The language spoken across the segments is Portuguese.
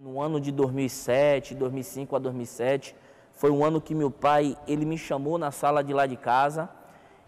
No ano de 2007, 2005 a 2007, foi um ano que meu pai, ele me chamou na sala de lá de casa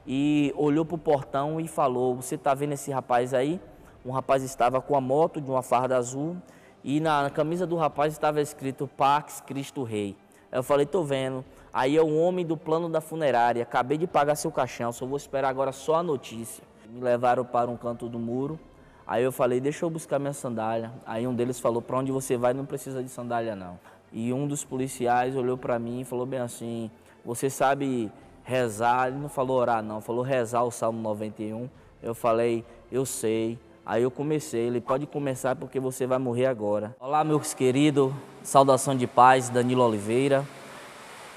e olhou para o portão e falou: você está vendo esse rapaz aí? Um rapaz estava com a moto de uma farda azul e na camisa do rapaz estava escrito Pax Cristo Rei. Eu falei: tô vendo. Aí é o homem do plano da funerária, acabei de pagar seu caixão, só vou esperar agora só a notícia. Me levaram para um canto do muro. Aí eu falei: deixa eu buscar minha sandália. Aí um deles falou: para onde você vai não precisa de sandália não. E um dos policiais olhou para mim e falou bem assim: você sabe rezar? Ele não falou orar não, falou rezar o Salmo 91. Eu falei: eu sei. Aí eu comecei, ele: pode começar porque você vai morrer agora. Olá meus queridos, saudação de paz, Danilo Oliveira.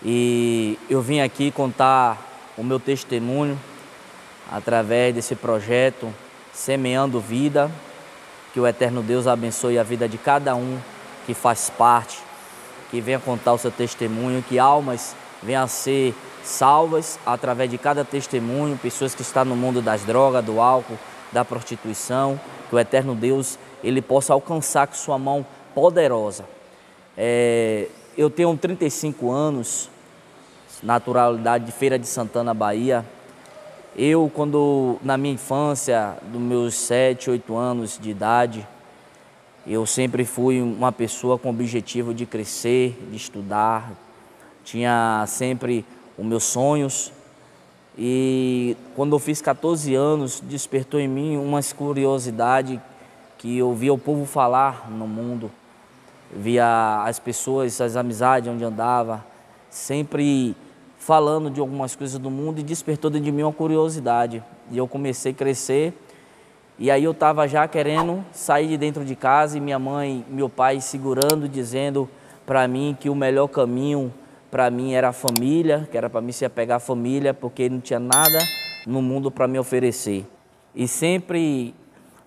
E eu vim aqui contar o meu testemunho através desse projeto Semeando Vida, que o eterno Deus abençoe a vida de cada um que faz parte, que venha contar o seu testemunho, que almas venham a ser salvas através de cada testemunho, pessoas que estão no mundo das drogas, do álcool, da prostituição, que o eterno Deus ele possa alcançar com sua mão poderosa. Eu tenho 35 anos, naturalidade de Feira de Santana, Bahia. Eu, quando na minha infância, dos meus 7, 8 anos de idade, eu sempre fui uma pessoa com o objetivo de crescer, de estudar. Tinha sempre os meus sonhos. E quando eu fiz 14 anos, despertou em mim uma curiosidade que eu via o povo falar no mundo. Via as pessoas, as amizades onde andava, sempre falando de algumas coisas do mundo, e despertou dentro de mim uma curiosidade. E eu comecei a crescer, e aí eu estava já querendo sair de dentro de casa, e minha mãe, meu pai segurando, dizendo para mim que o melhor caminho para mim era a família, que era para mim se apegar à família, porque não tinha nada no mundo para me oferecer. E sempre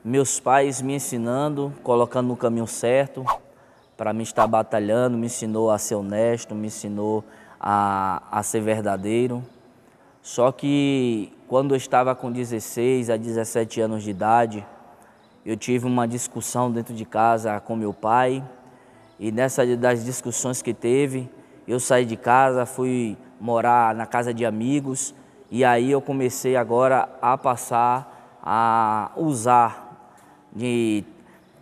meus pais me ensinando, colocando no caminho certo, para mim estar batalhando, me ensinou a ser honesto, me ensinou a ser verdadeiro. Só que quando eu estava com 16 a 17 anos de idade, eu tive uma discussão dentro de casa com meu pai, e nessa das discussões que teve, eu saí de casa, fui morar na casa de amigos, e aí eu comecei agora a passar a usar de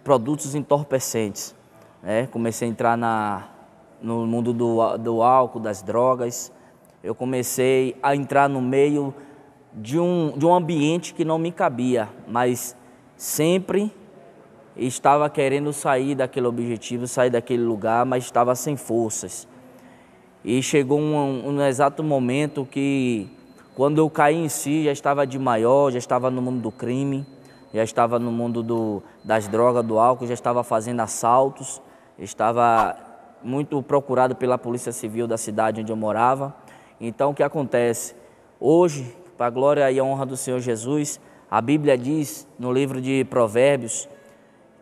produtos entorpecentes. Comecei a entrar no mundo do álcool, das drogas. Eu comecei a entrar no meio de um ambiente que não me cabia, mas sempre estava querendo sair daquele objetivo, sair daquele lugar, mas estava sem forças. E chegou um exato momento que, quando eu caí em si, já estava de maior, já estava no mundo do crime, já estava no mundo das drogas, do álcool, já estava fazendo assaltos, estava muito procurado pela Polícia Civil da cidade onde eu morava. Então o que acontece? Hoje, para a glória e a honra do Senhor Jesus, a Bíblia diz no livro de Provérbios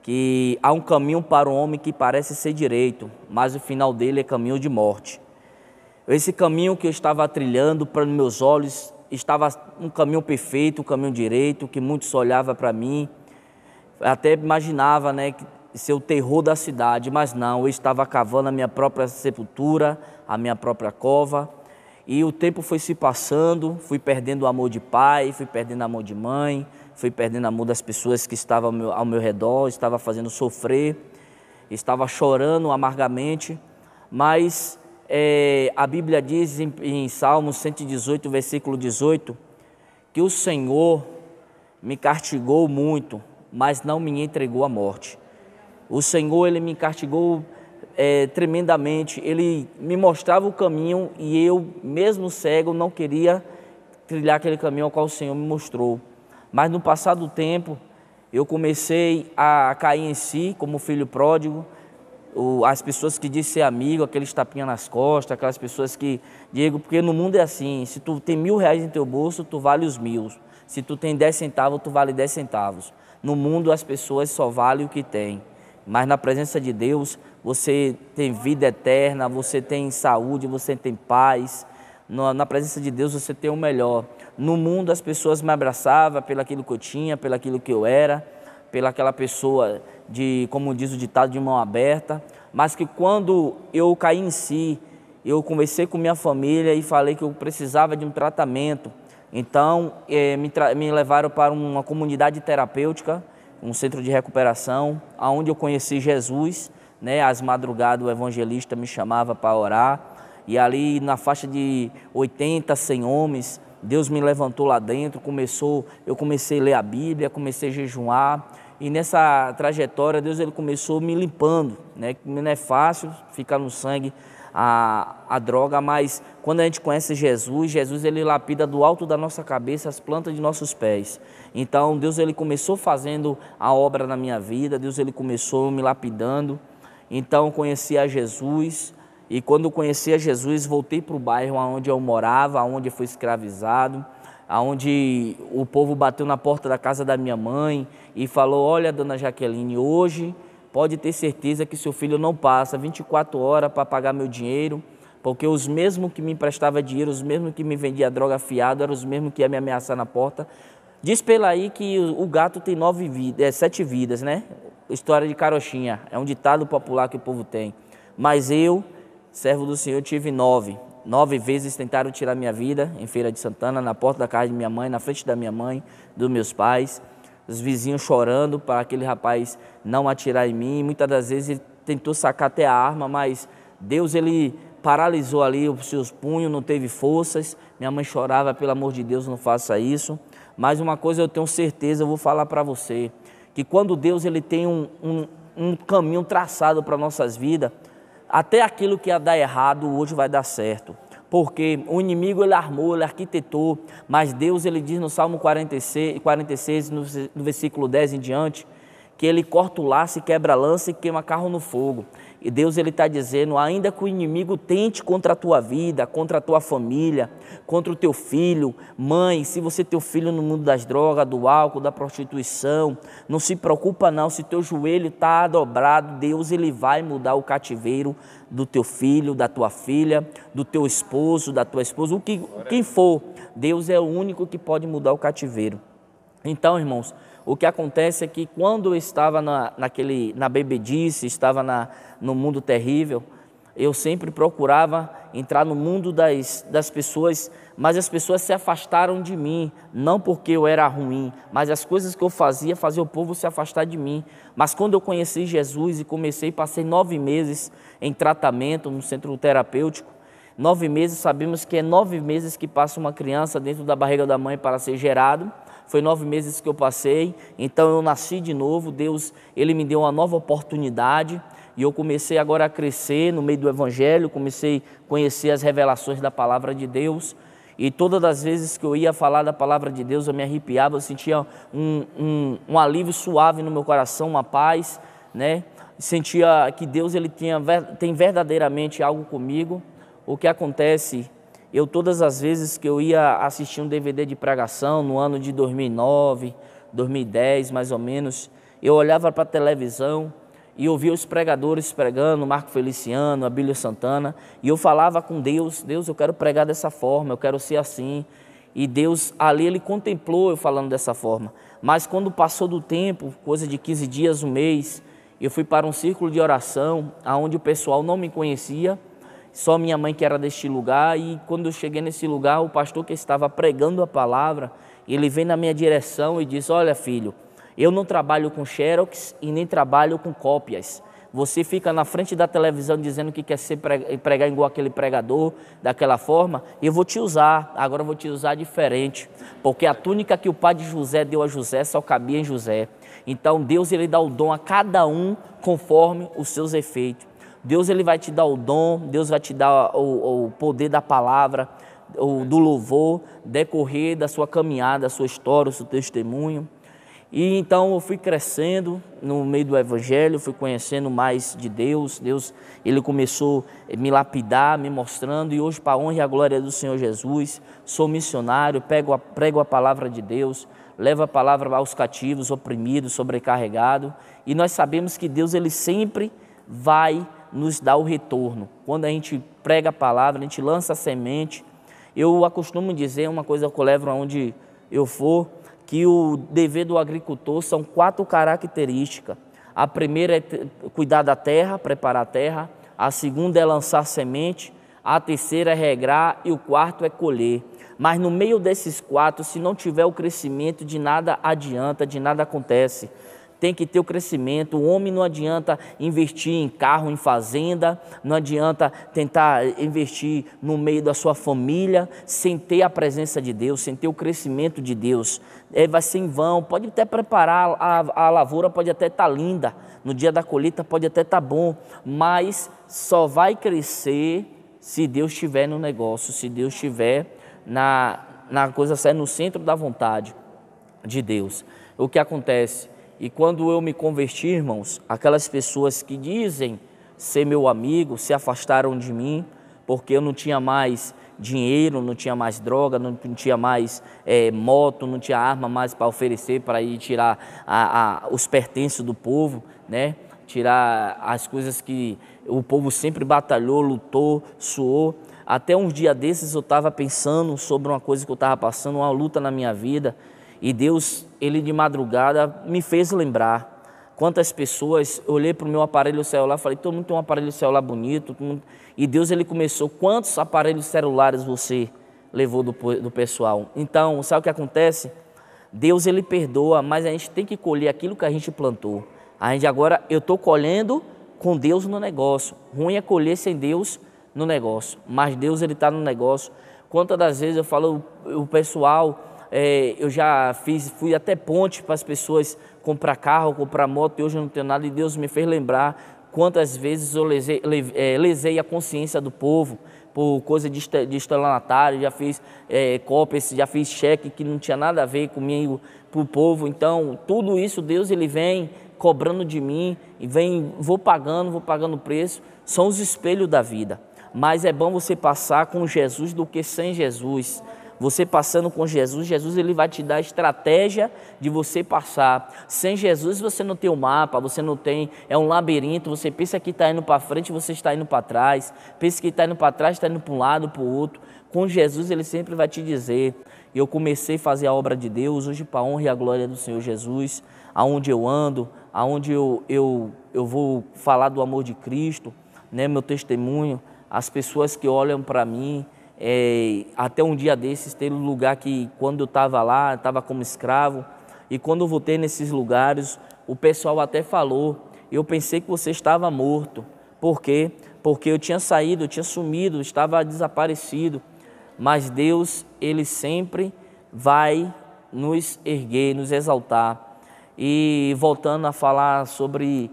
que há um caminho para o homem que parece ser direito, mas o final dele é caminho de morte. Esse caminho que eu estava trilhando para meus olhos estava um caminho perfeito, um caminho direito, que muitos olhavam para mim, até imaginava, ser o terror da cidade, mas não, eu estava cavando a minha própria sepultura, a minha própria cova. E o tempo foi se passando, fui perdendo o amor de pai, fui perdendo o amor de mãe, fui perdendo o amor das pessoas que estavam ao meu redor, estava fazendo sofrer, estava chorando amargamente. Mas a Bíblia diz em Salmos 118, versículo 18, que o Senhor me castigou muito, mas não me entregou à morte. O Senhor, Ele me castigou tremendamente, Ele me mostrava o caminho e eu, mesmo cego, não queria trilhar aquele caminho ao qual o Senhor me mostrou. Mas no passar do tempo, eu comecei a cair em si como filho pródigo, as pessoas que dizem ser amigo, aqueles tapinhas nas costas, aquelas pessoas que, Diego, porque no mundo é assim, se tu tem R$1.000 em teu bolso, tu vale os 1.000. Se tu tem 10 centavos, tu vale 10 centavos. No mundo as pessoas só valem o que tem. Mas na presença de Deus, você tem vida eterna, você tem saúde, você tem paz. Na presença de Deus, você tem o melhor. No mundo, as pessoas me abraçavam pelaquilo que eu tinha, pelaquilo que eu era, pelaquela pessoa como diz o ditado, de mão aberta, mas que quando eu caí em si, eu conversei com minha família e falei que eu precisava de um tratamento. Então, me levaram para uma comunidade terapêutica, um centro de recuperação, onde eu conheci Jesus, né? Às madrugadas o evangelista me chamava para orar, e ali na faixa de 80, 100 homens, Deus me levantou lá dentro, eu comecei a ler a Bíblia, comecei a jejuar, e nessa trajetória Deus ele começou me limpando, né? Não é fácil ficar no sangue a droga, mas quando a gente conhece Jesus, ele lapida do alto da nossa cabeça as plantas de nossos pés. Então Deus ele começou fazendo a obra na minha vida, Deus ele começou me lapidando. Então eu conheci a Jesus, e quando eu conheci a Jesus, voltei para o bairro onde eu morava, onde eu fui escravizado, onde o povo bateu na porta da casa da minha mãe e falou: olha, dona Jaqueline, hoje pode ter certeza que seu filho não passa 24 horas para pagar meu dinheiro, porque os mesmos que me emprestavam dinheiro, os mesmos que me vendiam droga fiado, eram os mesmos que iam me ameaçar na porta. Diz pela aí que o gato tem 7 vidas, né? História de carochinha, é um ditado popular que o povo tem. Mas eu, servo do Senhor, tive 9. 9 vezes tentaram tirar minha vida em Feira de Santana, na porta da casa de minha mãe, na frente da minha mãe, dos meus pais. Os vizinhos chorando para aquele rapaz não atirar em mim. Muitas das vezes ele tentou sacar até a arma, mas Deus ele paralisou ali os seus punhos, não teve forças. Minha mãe chorava: pelo amor de Deus, não faça isso. Mas uma coisa eu tenho certeza, eu vou falar para você, que quando Deus ele tem um caminho traçado para nossas vidas, até aquilo que ia dar errado hoje vai dar certo. Porque o inimigo ele armou, ele arquitetou, mas Deus ele diz no Salmo 46 no versículo 10 em diante, que ele corta o laço e quebra a lança e queima carro no fogo. E Deus ele está dizendo: ainda que o inimigo tente contra a tua vida, contra a tua família, contra o teu filho, mãe, se você tem o filho no mundo das drogas, do álcool, da prostituição, não se preocupa não, se teu joelho está dobrado, Deus ele vai mudar o cativeiro do teu filho, da tua filha, do teu esposo, da tua esposa, quem for, Deus é o único que pode mudar o cativeiro. Então, irmãos, o que acontece é que quando eu estava na bebedice, estava no mundo terrível, eu sempre procurava entrar no mundo das pessoas, mas as pessoas se afastaram de mim, não porque eu era ruim, mas as coisas que eu fazia o povo se afastar de mim. Mas quando eu conheci Jesus e passei 9 meses em tratamento no centro terapêutico, 9 meses, sabemos que é 9 meses que passa uma criança dentro da barriga da mãe para ser gerado. Foi 9 meses que eu passei, então eu nasci de novo. Deus ele me deu uma nova oportunidade e eu comecei agora a crescer no meio do Evangelho, comecei a conhecer as revelações da Palavra de Deus, e todas as vezes que eu ia falar da Palavra de Deus eu me arrepiava, eu sentia um alívio suave no meu coração, uma paz, né? Sentia que Deus ele tem verdadeiramente algo comigo. O que acontece, todas as vezes que eu ia assistir um DVD de pregação, no ano de 2009, 2010 mais ou menos, eu olhava para a televisão e ouvia os pregadores pregando, Marco Feliciano, Abílio Santana, e eu falava com Deus: Deus, eu quero pregar dessa forma, eu quero ser assim. E Deus ali, ele contemplou eu falando dessa forma. Mas quando passou do tempo, coisa de 15 dias, um mês, eu fui para um círculo de oração, onde o pessoal não me conhecia, só minha mãe que era deste lugar. E quando eu cheguei nesse lugar, o pastor que estava pregando a palavra, ele veio na minha direção e disse: olha, filho, eu não trabalho com xerox e nem trabalho com cópias. Você fica na frente da televisão dizendo que quer pregar igual aquele pregador, daquela forma, e eu vou te usar, agora eu vou te usar diferente, porque a túnica que o pai de José deu a José só cabia em José. Então Deus ele dá o dom a cada um conforme os seus efeitos. Deus ele vai te dar o dom, Deus vai te dar o poder da palavra, do louvor, decorrer da sua caminhada, da sua história, do seu testemunho. E então eu fui crescendo no meio do Evangelho, fui conhecendo mais de Deus. Deus ele começou a me lapidar, me mostrando, e hoje, para a honra e a glória do Senhor Jesus, sou missionário, prego a palavra de Deus, levo a palavra aos cativos, oprimidos, sobrecarregados, e nós sabemos que Deus ele sempre vai nos dar o retorno. Quando a gente prega a palavra, a gente lança a semente. Eu acostumo dizer uma coisa que eu levo aonde eu for, que o dever do agricultor são 4 características. A primeira é cuidar da terra, preparar a terra. A segunda é lançar semente. A terceira é regrar e o quarto é colher. Mas no meio desses quatro, se não tiver o crescimento, de nada adianta, de nada acontece. Tem que ter o crescimento. O homem não adianta investir em carro, em fazenda, não adianta tentar investir no meio da sua família sem ter a presença de Deus, sem ter o crescimento de Deus. Vai ser em vão. Pode até preparar, a lavoura pode até estar linda, no dia da colheita pode até estar bom, mas só vai crescer se Deus estiver no negócio, se Deus estiver na coisa certa, no centro da vontade de Deus. O que acontece? E quando eu me converti, irmãos, aquelas pessoas que dizem ser meu amigo se afastaram de mim, porque eu não tinha mais dinheiro, não tinha mais droga, não tinha mais moto, não tinha arma mais para oferecer, para ir tirar os pertences do povo, né? Tirar as coisas que o povo sempre batalhou, lutou, suou. Até uns dias desses eu estava pensando sobre uma coisa que eu estava passando, uma luta na minha vida, e Deus, Ele de madrugada me fez lembrar quantas pessoas, eu olhei para o meu aparelho celular, falei, todo mundo tem um aparelho celular bonito, e Deus, Ele começou, quantos aparelhos celulares você levou do pessoal? Então, sabe o que acontece? Deus, Ele perdoa, mas a gente tem que colher aquilo que a gente plantou. A gente agora, eu estou colhendo com Deus no negócio. Ruim é colher sem Deus no negócio, mas Deus, Ele está no negócio. Quantas das vezes eu falo, o pessoal, eu já fui até ponte para as pessoas comprar carro, comprar moto, e hoje eu não tenho nada, e Deus me fez lembrar quantas vezes eu lesei a consciência do povo por coisa de estelionatário, já fiz cópias, já fiz cheque que não tinha nada a ver comigo, para o povo. Então, tudo isso Deus, Ele vem cobrando de mim, e vou pagando o preço, são os espelhos da vida. Mas é bom você passar com Jesus do que sem Jesus. Você passando com Jesus, Jesus, Ele vai te dar a estratégia de você passar. Sem Jesus você não tem o mapa, você não tem, é um labirinto, você pensa que está indo para frente, você está indo para trás, pensa que está indo para trás, está indo para um lado, para o outro. Com Jesus Ele sempre vai te dizer. Eu comecei a fazer a obra de Deus, hoje para a honra e a glória do Senhor Jesus, aonde eu ando, aonde eu vou falar do amor de Cristo, né, meu testemunho, as pessoas que olham para mim, até um dia desses, teve um lugar que quando eu estava lá, estava como escravo, e quando eu voltei nesses lugares, o pessoal até falou, eu pensei que você estava morto. Por quê? Porque eu tinha saído, eu tinha sumido, estava desaparecido, mas Deus, Ele sempre vai nos erguer, nos exaltar. E voltando a falar sobre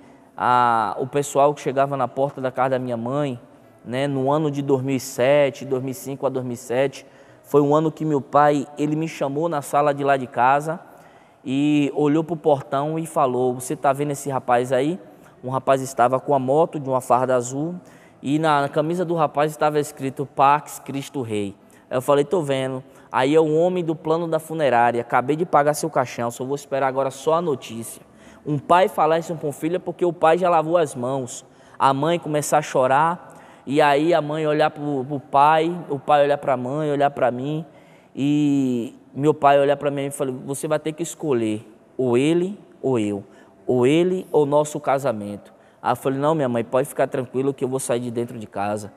o pessoal que chegava na porta da casa da minha mãe, né, no ano de 2007, 2005 a 2007, foi um ano que meu pai, ele me chamou na sala de lá de casa e olhou para o portão e falou, você está vendo esse rapaz aí? Um rapaz estava com a moto de uma farda azul e na camisa do rapaz estava escrito Pax Cristo Rei. Eu falei, estou vendo. Aí é um homem do plano da funerária, acabei de pagar seu caixão, só vou esperar agora só a notícia. Um pai falar isso para um filho é porque o pai já lavou as mãos. A mãe começar a chorar, e aí a mãe olhar para o pai olhar para a mãe, olhar para mim, e meu pai olhar para mim e falou, você vai ter que escolher, ou ele ou eu, ou ele ou nosso casamento. Aí eu falei, não, minha mãe, pode ficar tranquilo que eu vou sair de dentro de casa.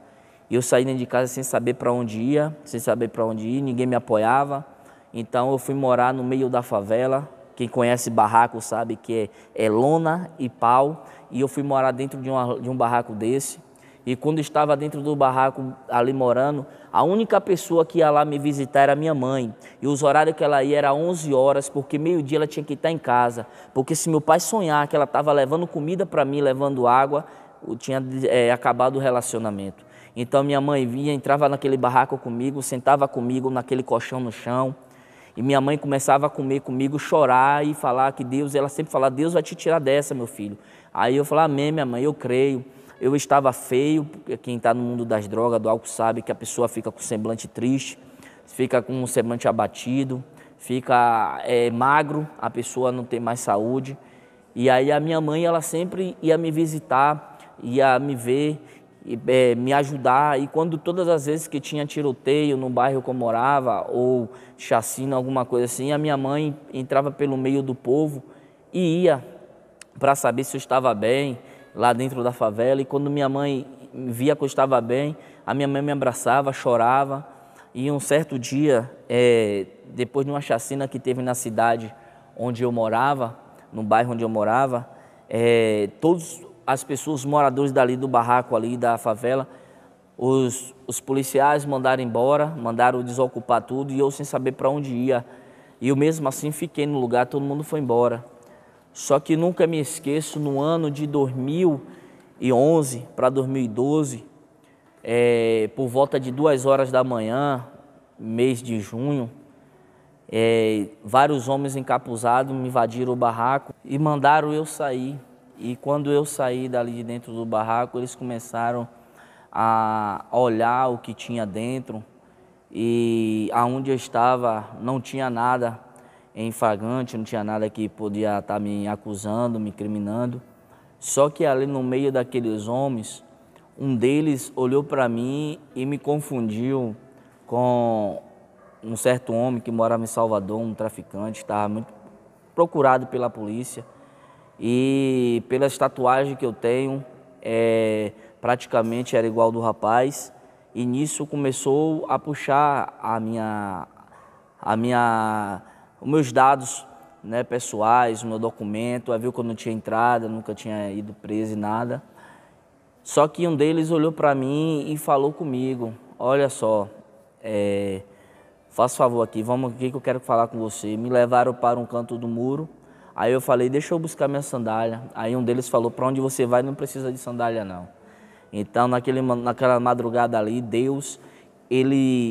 E eu saí dentro de casa sem saber para onde ia, sem saber para onde ir, ninguém me apoiava. Então eu fui morar no meio da favela. Quem conhece barraco sabe que é lona e pau. E eu fui morar dentro de um barraco desse. E quando estava dentro do barraco ali morando, a única pessoa que ia lá me visitar era minha mãe. E os horários que ela ia era 11 horas, porque meio-dia ela tinha que estar em casa. Porque se meu pai sonhar que ela estava levando comida para mim, levando água, tinha acabado o relacionamento. Então minha mãe vinha, entrava naquele barraco comigo, sentava comigo naquele colchão no chão. E minha mãe começava a comer comigo, chorar e falar que Deus, ela sempre falava, Deus vai te tirar dessa, meu filho. Aí eu falava, amém, minha mãe, eu creio. Eu estava feio, quem está no mundo das drogas, do álcool, sabe que a pessoa fica com semblante triste, fica com um semblante abatido, fica magro, a pessoa não tem mais saúde. E aí a minha mãe, ela sempre ia me visitar, ia me ver, me ajudar. E quando todas as vezes que tinha tiroteio no bairro que eu morava, ou chacina, alguma coisa assim, a minha mãe entrava pelo meio do povo e ia para saber se eu estava bem lá dentro da favela. E quando minha mãe via que eu estava bem, a minha mãe me abraçava, chorava. E um certo dia, depois de uma chacina que teve na cidade onde eu morava, no bairro onde eu morava, todas as pessoas, os moradores dali do barraco ali da favela, os policiais mandaram embora, mandaram desocupar tudo e eu sem saber para onde ia. E eu mesmo assim fiquei no lugar, todo mundo foi embora. Só que nunca me esqueço, no ano de 2011 para 2012, por volta de 2 horas da manhã, mês de junho, vários homens encapuzados me invadiram o barraco e mandaram eu sair. E quando eu saí dali de dentro do barraco, eles começaram a olhar o que tinha dentro, e aonde eu estava não tinha nada em flagrante, não tinha nada que podia estar me acusando, me incriminando. Só que ali no meio daqueles homens, um deles olhou para mim e me confundiu com um certo homem que morava em Salvador, um traficante, estava muito procurado pela polícia. E pelas tatuagens que eu tenho, praticamente era igual do rapaz. E nisso começou a puxar os meus dados, né, pessoais, o meu documento. Viu que eu não tinha entrada, nunca tinha ido preso e nada. Só que um deles olhou para mim e falou comigo: olha só, faça favor aqui, vamos aqui que eu quero falar com você. Me levaram para um canto do muro. Aí eu falei: deixa eu buscar minha sandália. Aí um deles falou: para onde você vai não precisa de sandália não. Então naquela madrugada ali, Deus,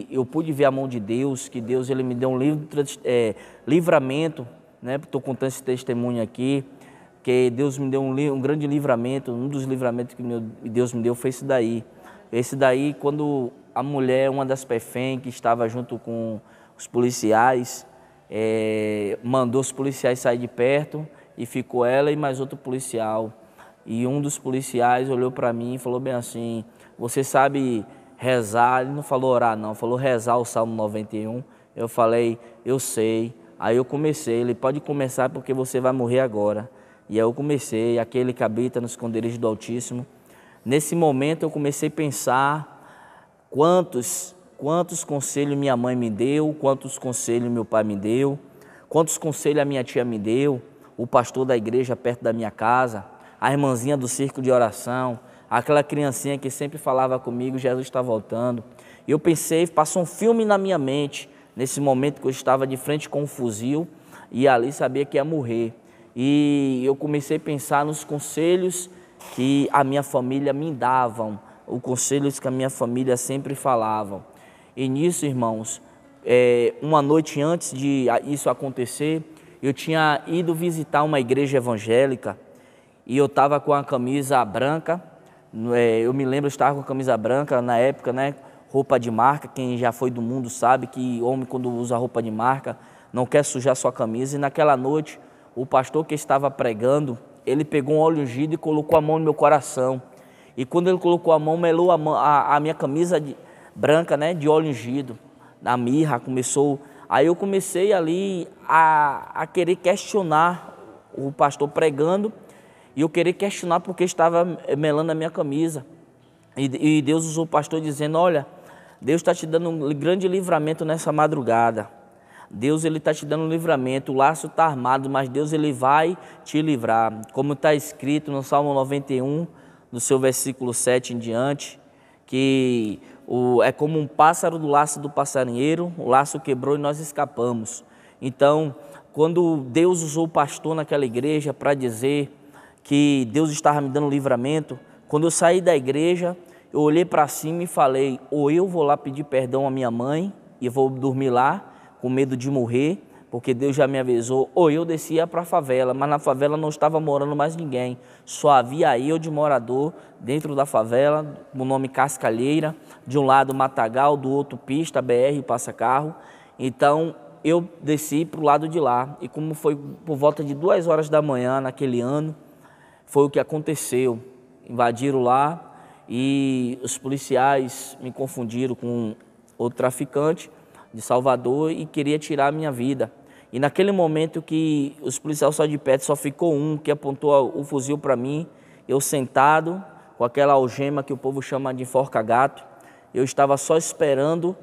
eu pude ver a mão de Deus, que Deus ele me deu um livramento, né? Estou contando esse testemunho aqui, que Deus me deu um grande livramento. Um dos livramentos que Deus me deu foi esse daí. Esse daí, quando a mulher, uma das PFEM, que estava junto com os policiais, mandou os policiais sair de perto, e ficou ela e mais outro policial. E um dos policiais olhou para mim e falou bem assim: você sabe rezar? Ele não falou orar não, falou rezar o Salmo 91. Eu falei: eu sei. Aí eu comecei. Ele: pode começar porque você vai morrer agora. E aí eu comecei: aquele que habita no esconderijo do Altíssimo. Nesse momento eu comecei a pensar quantos conselhos minha mãe me deu, quantos conselhos meu pai me deu, quantos conselhos a minha tia me deu, o pastor da igreja perto da minha casa, a irmãzinha do círculo de oração, aquela criancinha que sempre falava comigo: Jesus está voltando. E eu pensei, passou um filme na minha mente, nesse momento que eu estava de frente com um fuzil e ali sabia que ia morrer. E eu comecei a pensar nos conselhos que a minha família me davam, os conselhos que a minha família sempre falavam. E nisso, irmãos, uma noite antes de isso acontecer, eu tinha ido visitar uma igreja evangélica e eu estava com a camisa branca. Eu me lembro, eu estava com a camisa branca na época, né? Roupa de marca. Quem já foi do mundo sabe que homem, quando usa roupa de marca, não quer sujar sua camisa. E naquela noite, o pastor que estava pregando, ele pegou um óleo ungido e colocou a mão no meu coração. E quando ele colocou a mão, melou a minha camisa branca, né, de óleo ungido. Na mirra começou. Aí eu comecei ali a querer questionar o pastor pregando. E eu queria questionar porque estava melando a minha camisa. E Deus usou o pastor dizendo: olha, Deus está te dando um grande livramento nessa madrugada. Deus está te dando um livramento, o laço está armado, mas Deus ele vai te livrar. Como está escrito no Salmo 91, no seu versículo 7 em diante, que é como um pássaro do laço do passarinheiro, o laço quebrou e nós escapamos. Então, quando Deus usou o pastor naquela igreja para dizer que Deus estava me dando livramento, quando eu saí da igreja, eu olhei para cima e falei: ou eu vou lá pedir perdão à minha mãe e vou dormir lá com medo de morrer, porque Deus já me avisou, ou eu descia para a favela, mas na favela não estava morando mais ninguém, só havia eu de morador dentro da favela, o nome Cascalheira, de um lado Matagal, do outro Pista, BR, Passa-Carro. Então eu desci para o lado de lá, e como foi por volta de 2 horas da manhã naquele ano, foi o que aconteceu. Invadiram lá e os policiais me confundiram com outro traficante de Salvador e queria tirar a minha vida. E naquele momento que os policiais só de perto, só ficou um que apontou o fuzil para mim, eu sentado com aquela algema que o povo chama de enforca-gato, eu estava só esperando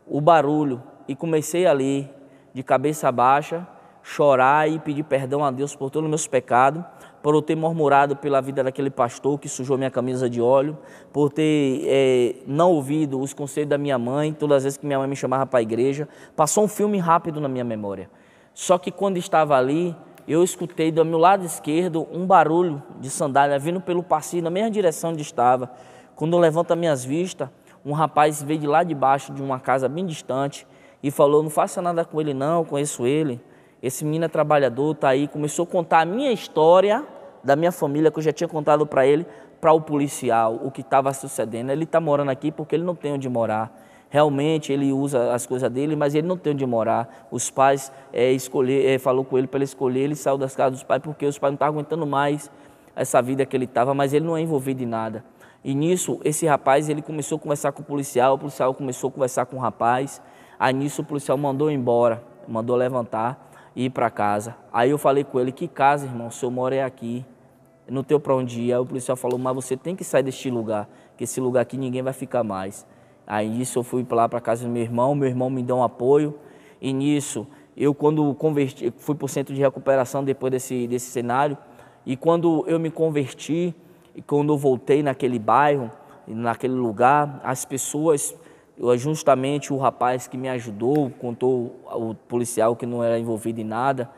o barulho e comecei ali, de cabeça baixa, chorar e pedir perdão a Deus por todos os meus pecados, por eu ter murmurado pela vida daquele pastor que sujou minha camisa de óleo, por ter não ouvido os conselhos da minha mãe, todas as vezes que minha mãe me chamava para a igreja. Passou um filme rápido na minha memória. Só que quando estava ali, eu escutei do meu lado esquerdo um barulho de sandália vindo pelo passeio na mesma direção onde estava. Quando eu levanto as minhas vistas, um rapaz veio de lá de baixo de uma casa bem distante e falou: não faça nada com ele não, eu conheço ele. Esse menino é trabalhador, está aí. Começou a contar a minha história da minha família, que eu já tinha contado para ele, para o policial, o que estava sucedendo. Ele está morando aqui porque ele não tem onde morar. Realmente ele usa as coisas dele, mas ele não tem onde morar. Os pais falou com ele para ele escolher, ele saiu das casas dos pais porque os pais não estavam aguentando mais essa vida que ele estava, mas ele não é envolvido em nada. E nisso, esse rapaz, ele começou a conversar com o policial começou a conversar com o rapaz. Aí nisso o policial mandou embora, mandou levantar e ir para casa. Aí eu falei com ele: que casa, irmão? O senhor mora aqui, eu não tenho para onde ir. Aí o policial falou: mas você tem que sair deste lugar, que esse lugar aqui ninguém vai ficar mais. Aí nisso eu fui lá para casa do meu irmão me deu um apoio. E nisso, eu quando converti, fui para o centro de recuperação depois desse cenário. E quando eu me converti, e quando eu voltei naquele bairro, naquele lugar, as pessoas, justamente o rapaz que me ajudou, contou o policial que não era envolvido em nada,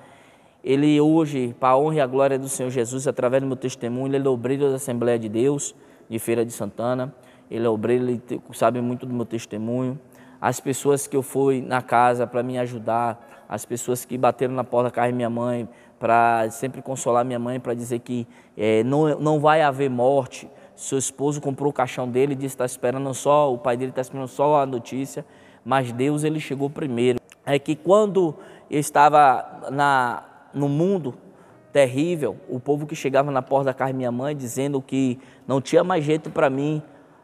ele hoje, para a honra e a glória do Senhor Jesus, através do meu testemunho, ele é obreiro da Assembleia de Deus, de Feira de Santana. Ele é obreiro, ele sabe muito do meu testemunho. As pessoas que eu fui na casa para me ajudar, as pessoas que bateram na porta da casa da minha mãe, para sempre consolar minha mãe, para dizer que não vai haver morte. Seu esposo comprou o caixão dele e disse que está esperando só, o pai dele está esperando só a notícia, mas Deus, ele chegou primeiro. É que quando eu estava no mundo terrível, o povo que chegava na porta da casa da minha mãe dizendo que não tinha mais jeito para mim,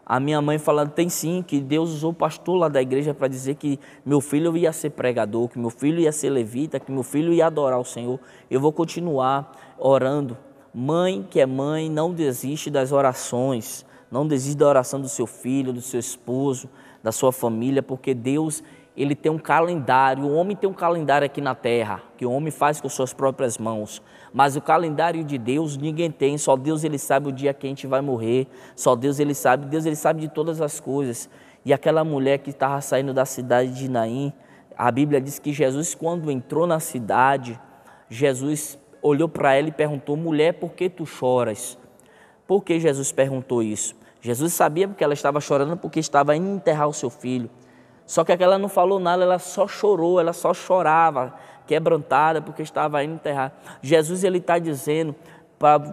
a minha mãe falando: tem sim, que Deus usou o pastor lá da igreja para dizer que meu filho ia ser pregador, que meu filho ia ser levita, que meu filho ia adorar o Senhor. Eu vou continuar orando. Mãe que é mãe, não desiste das orações, não desiste da oração do seu filho, do seu esposo, da sua família, porque Deus, ele tem um calendário. O homem tem um calendário aqui na terra, que o homem faz com suas próprias mãos. Mas o calendário de Deus ninguém tem, só Deus, ele sabe o dia que a gente vai morrer, só Deus ele sabe de todas as coisas. E aquela mulher que estava saindo da cidade de Naim, a Bíblia diz que Jesus, quando entrou na cidade, Jesus olhou para ela e perguntou: mulher, por que tu choras? Por que Jesus perguntou isso? Jesus sabia porque ela estava chorando, porque estava indo enterrar o seu filho. Só que aquela não falou nada, ela só chorou, ela só chorava, quebrantada, porque estava indo enterrar. Jesus, ele está dizendo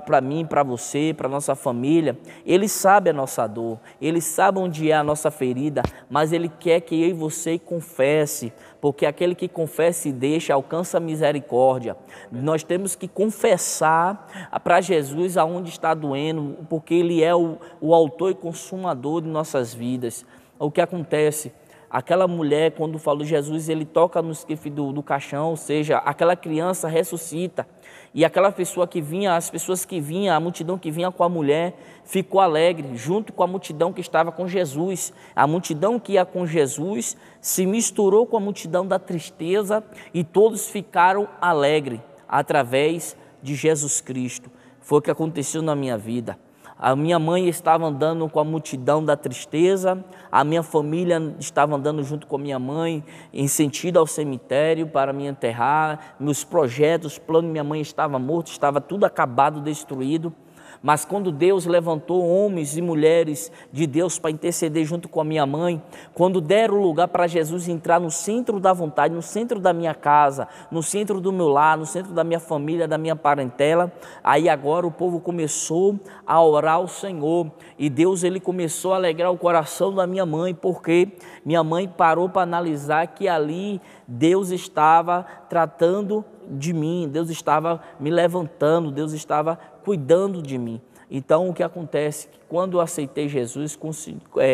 para mim, para você, para nossa família, ele sabe a nossa dor, ele sabe onde é a nossa ferida, mas ele quer que eu e você confesse, porque aquele que confessa e deixa alcança a misericórdia. Nós temos que confessar para Jesus aonde está doendo, porque ele é o autor e consumador de nossas vidas. O que acontece? Aquela mulher, quando falou Jesus, ele toca no esquife do caixão, ou seja, aquela criança ressuscita. E aquela pessoa que vinha, as pessoas que vinham, a multidão que vinha com a mulher, ficou alegre, junto com a multidão que estava com Jesus. A multidão que ia com Jesus se misturou com a multidão da tristeza e todos ficaram alegres através de Jesus Cristo. Foi o que aconteceu na minha vida. A minha mãe estava andando com a multidão da tristeza, a minha família estava andando junto com a minha mãe em sentido ao cemitério para me enterrar. Meus projetos, os planos de minha mãe estavam mortos, estava tudo acabado, destruído. Mas quando Deus levantou homens e mulheres de Deus para interceder junto com a minha mãe, quando deram lugar para Jesus entrar no centro da vontade, no centro da minha casa, no centro do meu lar, no centro da minha família, da minha parentela, aí agora o povo começou a orar ao Senhor e Deus, ele começou a alegrar o coração da minha mãe, porque minha mãe parou para analisar que ali Deus estava tratando de mim, Deus estava me levantando, Deus estava cuidando de mim. Então, o que acontece? Quando eu aceitei Jesus,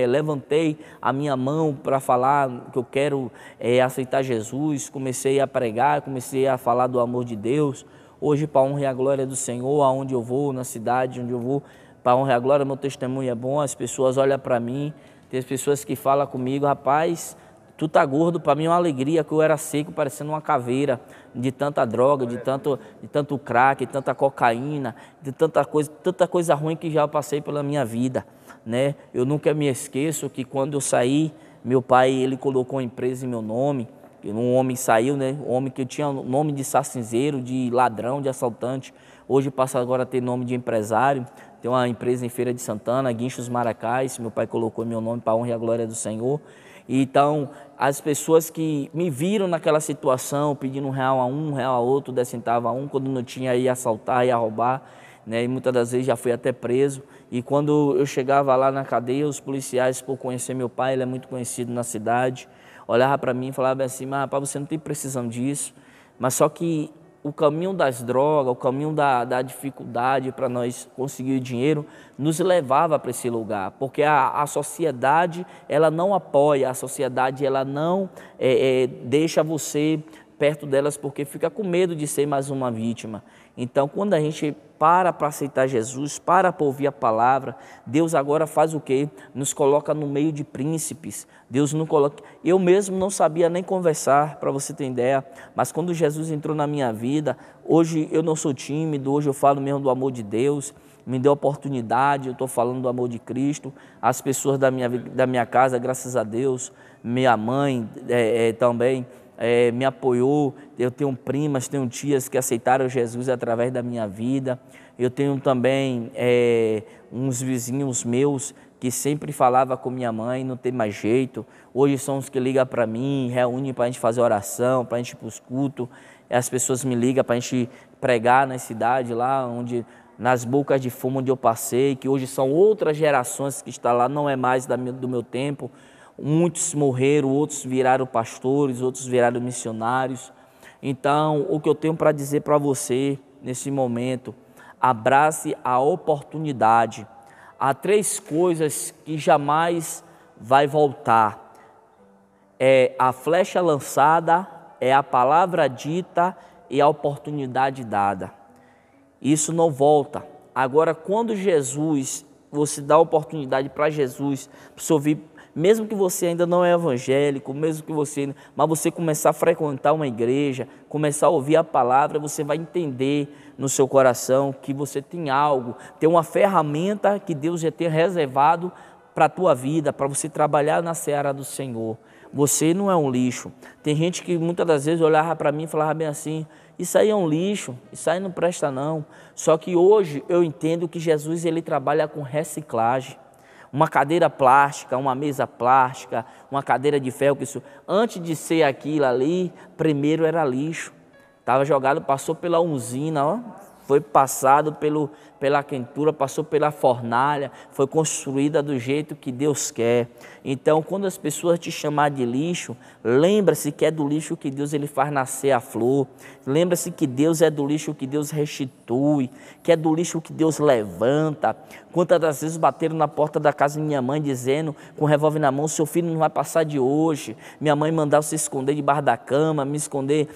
levantei a minha mão para falar que eu quero aceitar Jesus, comecei a pregar, comecei a falar do amor de Deus. Hoje, para a honra e a glória do Senhor, aonde eu vou, na cidade onde eu vou, para a honra e a glória, meu testemunho é bom, as pessoas olham para mim, tem as pessoas que falam comigo, rapaz, tu tá gordo, para mim é uma alegria, que eu era seco, parecendo uma caveira, de tanta droga, de tanto crack, de tanta cocaína, de tanta coisa ruim que já passei pela minha vida, né? Eu nunca me esqueço que quando eu saí, meu pai, ele colocou uma empresa em meu nome, um homem saiu, né? Um homem que eu tinha nome de sacinzeiro, de ladrão, de assaltante, hoje passa agora a ter nome de empresário. Tem uma empresa em Feira de Santana, Guinchos Maracás, meu pai colocou meu nome para a honra e a glória do Senhor. Então, as pessoas que me viram naquela situação, pedindo R$1 a um, R$1 a outro, 10 centavos a um, quando não tinha, ia assaltar, ia roubar, né? E muitas das vezes já fui até preso. E quando eu chegava lá na cadeia, os policiais, por conhecer meu pai, ele é muito conhecido na cidade, olhava para mim e falava assim, mas rapaz, você não tem precisão disso. Mas só que o caminho das drogas, o caminho da dificuldade para nós conseguir dinheiro, nos levava para esse lugar, porque a sociedade, ela não apoia, a sociedade, ela não deixa você perto delas, porque fica com medo de ser mais uma vítima. Então, quando a gente para aceitar Jesus, para ouvir a palavra, Deus agora faz o quê? Nos coloca no meio de príncipes. Deus não coloca... Eu mesmo não sabia nem conversar, para você ter ideia, mas quando Jesus entrou na minha vida, hoje eu não sou tímido, hoje eu falo mesmo do amor de Deus, me deu oportunidade, eu estou falando do amor de Cristo. As pessoas da minha casa, graças a Deus, minha mãe também, me apoiou. Eu tenho primas, tenho tias que aceitaram Jesus através da minha vida. Eu tenho também uns vizinhos meus que sempre falava com minha mãe, não tem mais jeito. Hoje são os que ligam para mim, reúnem para a gente fazer oração, para a gente ir para os cultos. As pessoas me ligam para a gente pregar na cidade, lá onde, nas bocas de fumo onde eu passei, que hoje são outras gerações que estão lá, não é mais do meu tempo. Muitos morreram, outros viraram pastores, outros viraram missionários. Então, o que eu tenho para dizer para você nesse momento, abrace a oportunidade. Há 3 coisas que jamais vai voltar. É a flecha lançada, é a palavra dita e a oportunidade dada. Isso não volta. Agora, quando você dá a oportunidade para Jesus, para você ouvir, mesmo que você ainda não é evangélico, mas você começar a frequentar uma igreja, começar a ouvir a palavra, você vai entender no seu coração que você tem algo, tem uma ferramenta que Deus já tem reservado para a tua vida, para você trabalhar na seara do Senhor. Você não é um lixo. Tem gente que muitas das vezes olhava para mim e falava bem assim, isso aí é um lixo, isso aí não presta não. Só que hoje eu entendo que Jesus, ele trabalha com reciclagem. Uma cadeira plástica, uma mesa plástica, uma cadeira de ferro, antes de ser aquilo ali, primeiro era lixo. Estava jogado, passou pela usina, ó, foi passado pela quentura, passou pela fornalha, foi construída do jeito que Deus quer. Então, quando as pessoas te chamarem de lixo, lembra-se que é do lixo que Deus ele faz nascer a flor. Lembra-se que Deus é do lixo que Deus restitui, que é do lixo que Deus levanta. Quantas das vezes bateram na porta da casa de minha mãe dizendo, com o revólver na mão, seu filho não vai passar de hoje. Minha mãe mandava se esconder debaixo da cama, me esconder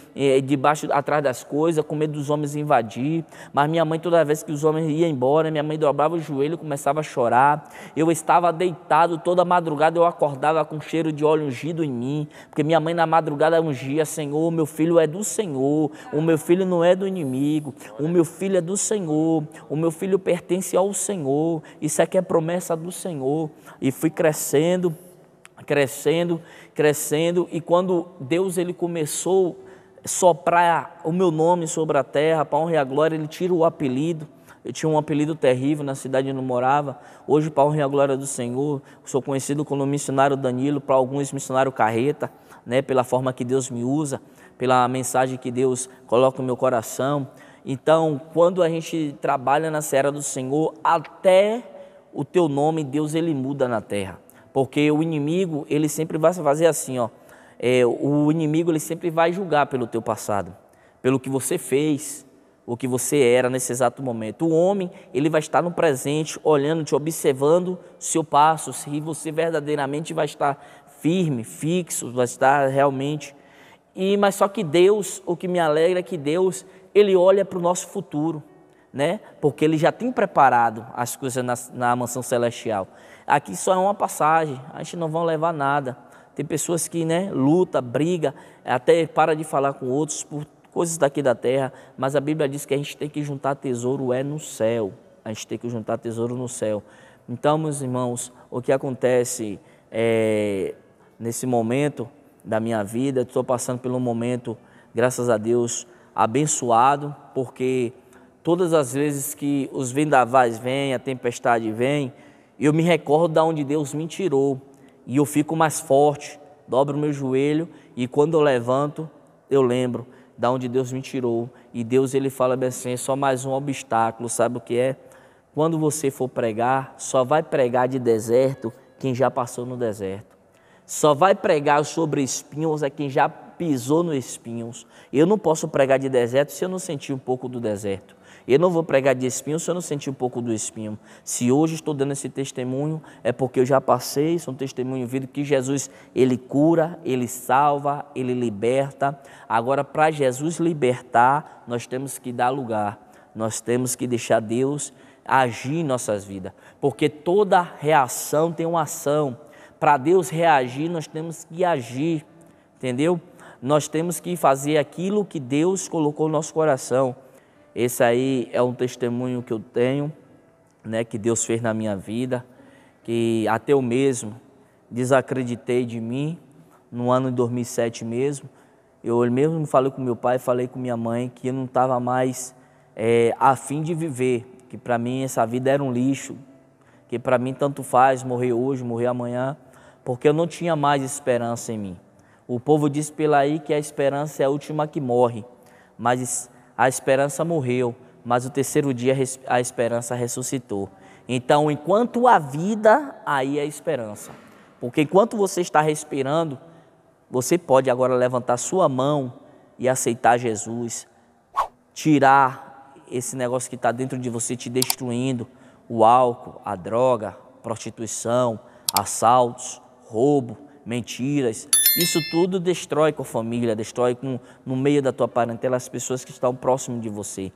atrás das coisas, com medo dos homens invadir. Mas minha mãe, toda vez que os homens iam embora, minha mãe dobrava o joelho e começava a chorar. Eu estava deitado toda madrugada, eu acordava com cheiro de óleo ungido em mim, porque minha mãe na madrugada ungia, Senhor, meu filho é do Senhor, o meu filho não é do inimigo, o meu filho é do Senhor, o meu filho pertence ao Senhor. Isso aqui é promessa do Senhor. E fui crescendo, e quando Deus ele começou a soprar o meu nome sobre a terra, para a honra e a glória, ele tira o apelido. Eu tinha um apelido terrível na cidade onde eu morava. Hoje, para a honra e a glória do Senhor, sou conhecido como missionário Danilo, para alguns missionário Carreta, né, pela forma que Deus me usa, pela mensagem que Deus coloca no meu coração. Então, quando a gente trabalha na seara do Senhor, até o teu nome, Deus, ele muda na terra. Porque o inimigo, ele sempre vai fazer assim, ó. O inimigo, ele sempre vai julgar pelo teu passado, pelo que você fez, o que você era nesse exato momento. O homem, ele vai estar no presente, olhando, te observando seu passo, se você verdadeiramente vai estar firme, fixo, vai estar realmente... Mas só que Deus, o que me alegra é que Deus, Ele olha para o nosso futuro, né? Porque Ele já tem preparado as coisas na mansão celestial. Aqui só é uma passagem, a gente não vai levar nada. Tem pessoas que, né, luta, briga, até para de falar com outros por coisas daqui da terra, mas a Bíblia diz que a gente tem que juntar tesouro no céu. A gente tem que juntar tesouro no céu. Então, meus irmãos, o que acontece nesse momento da minha vida, estou passando por um momento, graças a Deus, abençoado, porque todas as vezes que os vendavais vêm, a tempestade vem, eu me recordo de onde Deus me tirou e eu fico mais forte, dobro o meu joelho e quando eu levanto, eu lembro de onde Deus me tirou. E Deus, Ele fala bem assim, é só mais um obstáculo, sabe o que é? Quando você for pregar, só vai pregar de deserto quem já passou no deserto. Só vai pregar sobre espinhos é quem já pisou nos espinhos. Eu não posso pregar de deserto se eu não sentir um pouco do deserto. Eu não vou pregar de espinho se eu não sentir um pouco do espinho. Se hoje estou dando esse testemunho, é porque eu já passei, sou um testemunho vivo que Jesus, Ele cura, Ele salva, Ele liberta. Agora, para Jesus libertar, nós temos que dar lugar, nós temos que deixar Deus agir em nossas vidas, porque toda reação tem uma ação. Para Deus reagir, nós temos que agir, entendeu? Nós temos que fazer aquilo que Deus colocou no nosso coração. Esse aí é um testemunho que eu tenho, né, que Deus fez na minha vida, que até eu mesmo desacreditei de mim, no ano de 2007 mesmo. Eu mesmo falei com meu pai, falei com minha mãe que eu não estava mais a fim de viver, que para mim essa vida era um lixo, que para mim tanto faz morrer hoje, morrer amanhã, porque eu não tinha mais esperança em mim. O povo diz pela aí que a esperança é a última que morre, mas a esperança morreu, mas o terceiro dia a esperança ressuscitou. Então, enquanto há vida, aí é a esperança. Porque enquanto você está respirando, você pode agora levantar sua mão e aceitar Jesus, tirar esse negócio que está dentro de você te destruindo, o álcool, a droga, prostituição, assaltos, roubo, mentiras. Isso tudo destrói com a família, destrói no meio da tua parentela as pessoas que estão próximo de você.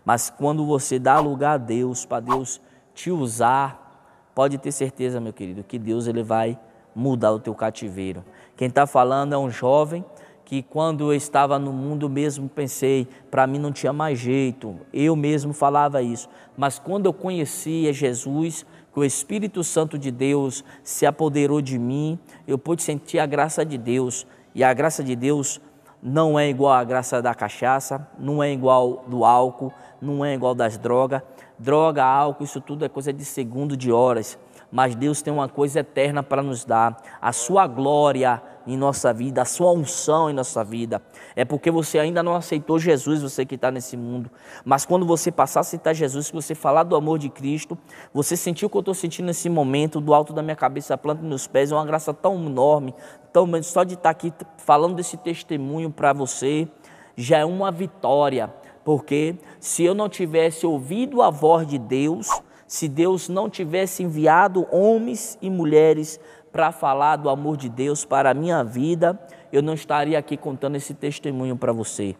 Mas quando você dá lugar a Deus, para Deus te usar, pode ter certeza, meu querido, que Deus ele vai mudar o teu cativeiro. Quem está falando é um jovem que quando eu estava no mundo mesmo pensei, para mim não tinha mais jeito, eu mesmo falava isso. Mas quando eu conhecia Jesus, que o Espírito Santo de Deus se apoderou de mim, eu pude sentir a graça de Deus. E a graça de Deus não é igual à graça da cachaça, não é igual do álcool, não é igual das drogas. Droga, álcool, isso tudo é coisa de segundo, de horas. Mas Deus tem uma coisa eterna para nos dar, a sua glória em nossa vida, a sua unção em nossa vida. É porque você ainda não aceitou Jesus, você que está nesse mundo. Mas quando você passar a aceitar Jesus, se você falar do amor de Cristo, você sentiu o que eu estou sentindo nesse momento, do alto da minha cabeça, a planta dos meus pés, é uma graça tão enorme, tão só de estar aqui falando desse testemunho para você, já é uma vitória. Porque se eu não tivesse ouvido a voz de Deus, se Deus não tivesse enviado homens e mulheres para falar do amor de Deus para a minha vida, eu não estaria aqui contando esse testemunho para você.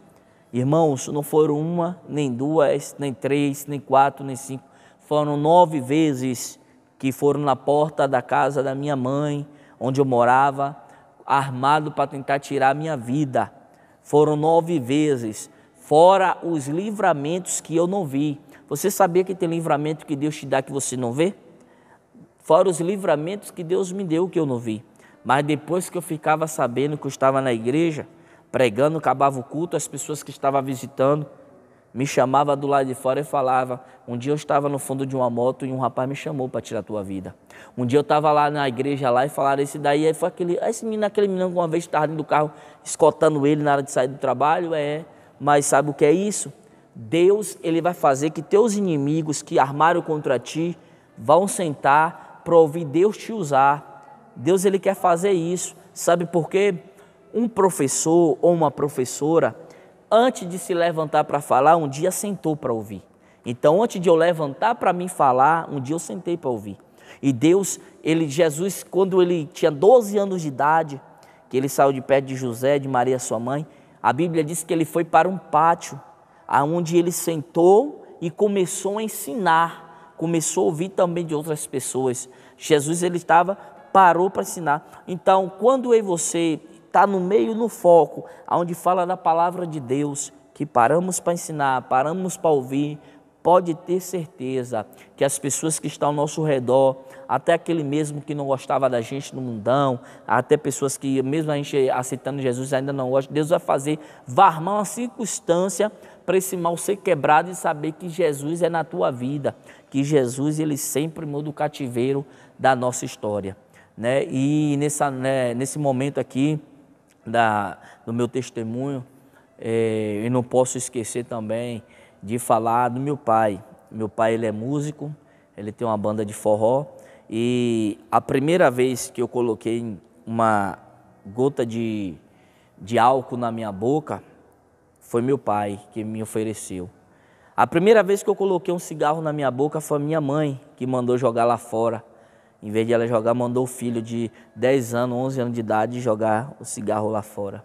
Irmãos, não foram uma, nem duas, nem três, nem quatro, nem cinco. Foram 9 vezes que foram na porta da casa da minha mãe, onde eu morava, armado para tentar tirar a minha vida. Foram 9 vezes, fora os livramentos que eu não vi. Você sabia que tem livramento que Deus te dá que você não vê? Fora os livramentos que Deus me deu que eu não vi. Mas depois que eu ficava sabendo que eu estava na igreja, pregando, acabava o culto, as pessoas que estavam visitando me chamavam do lado de fora e falavam. Um dia eu estava no fundo de uma moto e um rapaz me chamou para tirar a tua vida. Um dia eu estava lá na igreja lá e falaram esse daí, aí foi aquele menino que uma vez estava dentro do carro escoltando ele na hora de sair do trabalho, mas sabe o que é isso? Deus, ele vai fazer que teus inimigos que armaram contra ti vão sentar para ouvir Deus te usar. Deus, ele quer fazer isso. Sabe por quê? Um professor ou uma professora, antes de se levantar para falar, um dia sentou para ouvir. Então, antes de eu levantar para mim falar, um dia eu sentei para ouvir. E Deus, Jesus, quando ele tinha 12 anos de idade, que ele saiu de perto de José, de Maria, sua mãe, a Bíblia diz que ele foi para um pátio, onde ele sentou e começou a ensinar, começou a ouvir também de outras pessoas. Jesus, parou para ensinar. Então, quando eu e você está no meio, no foco, onde fala da palavra de Deus, que paramos para ensinar, paramos para ouvir, pode ter certeza que as pessoas que estão ao nosso redor, até aquele mesmo que não gostava da gente no mundão, até pessoas que mesmo a gente aceitando Jesus ainda não gosta, Deus vai armar uma circunstância para esse mal ser quebrado e saber que Jesus é na tua vida, que Jesus ele sempre muda o cativeiro da nossa história, né? E nesse momento aqui do meu testemunho, eu não posso esquecer também de falar do meu pai. Meu pai, ele é músico, ele tem uma banda de forró, e a primeira vez que eu coloquei uma gota de álcool na minha boca, foi meu pai que me ofereceu. A primeira vez que eu coloquei um cigarro na minha boca foi minha mãe que mandou jogar lá fora. Em vez de ela jogar, mandou o filho de 10 anos, 11 anos de idade jogar o cigarro lá fora.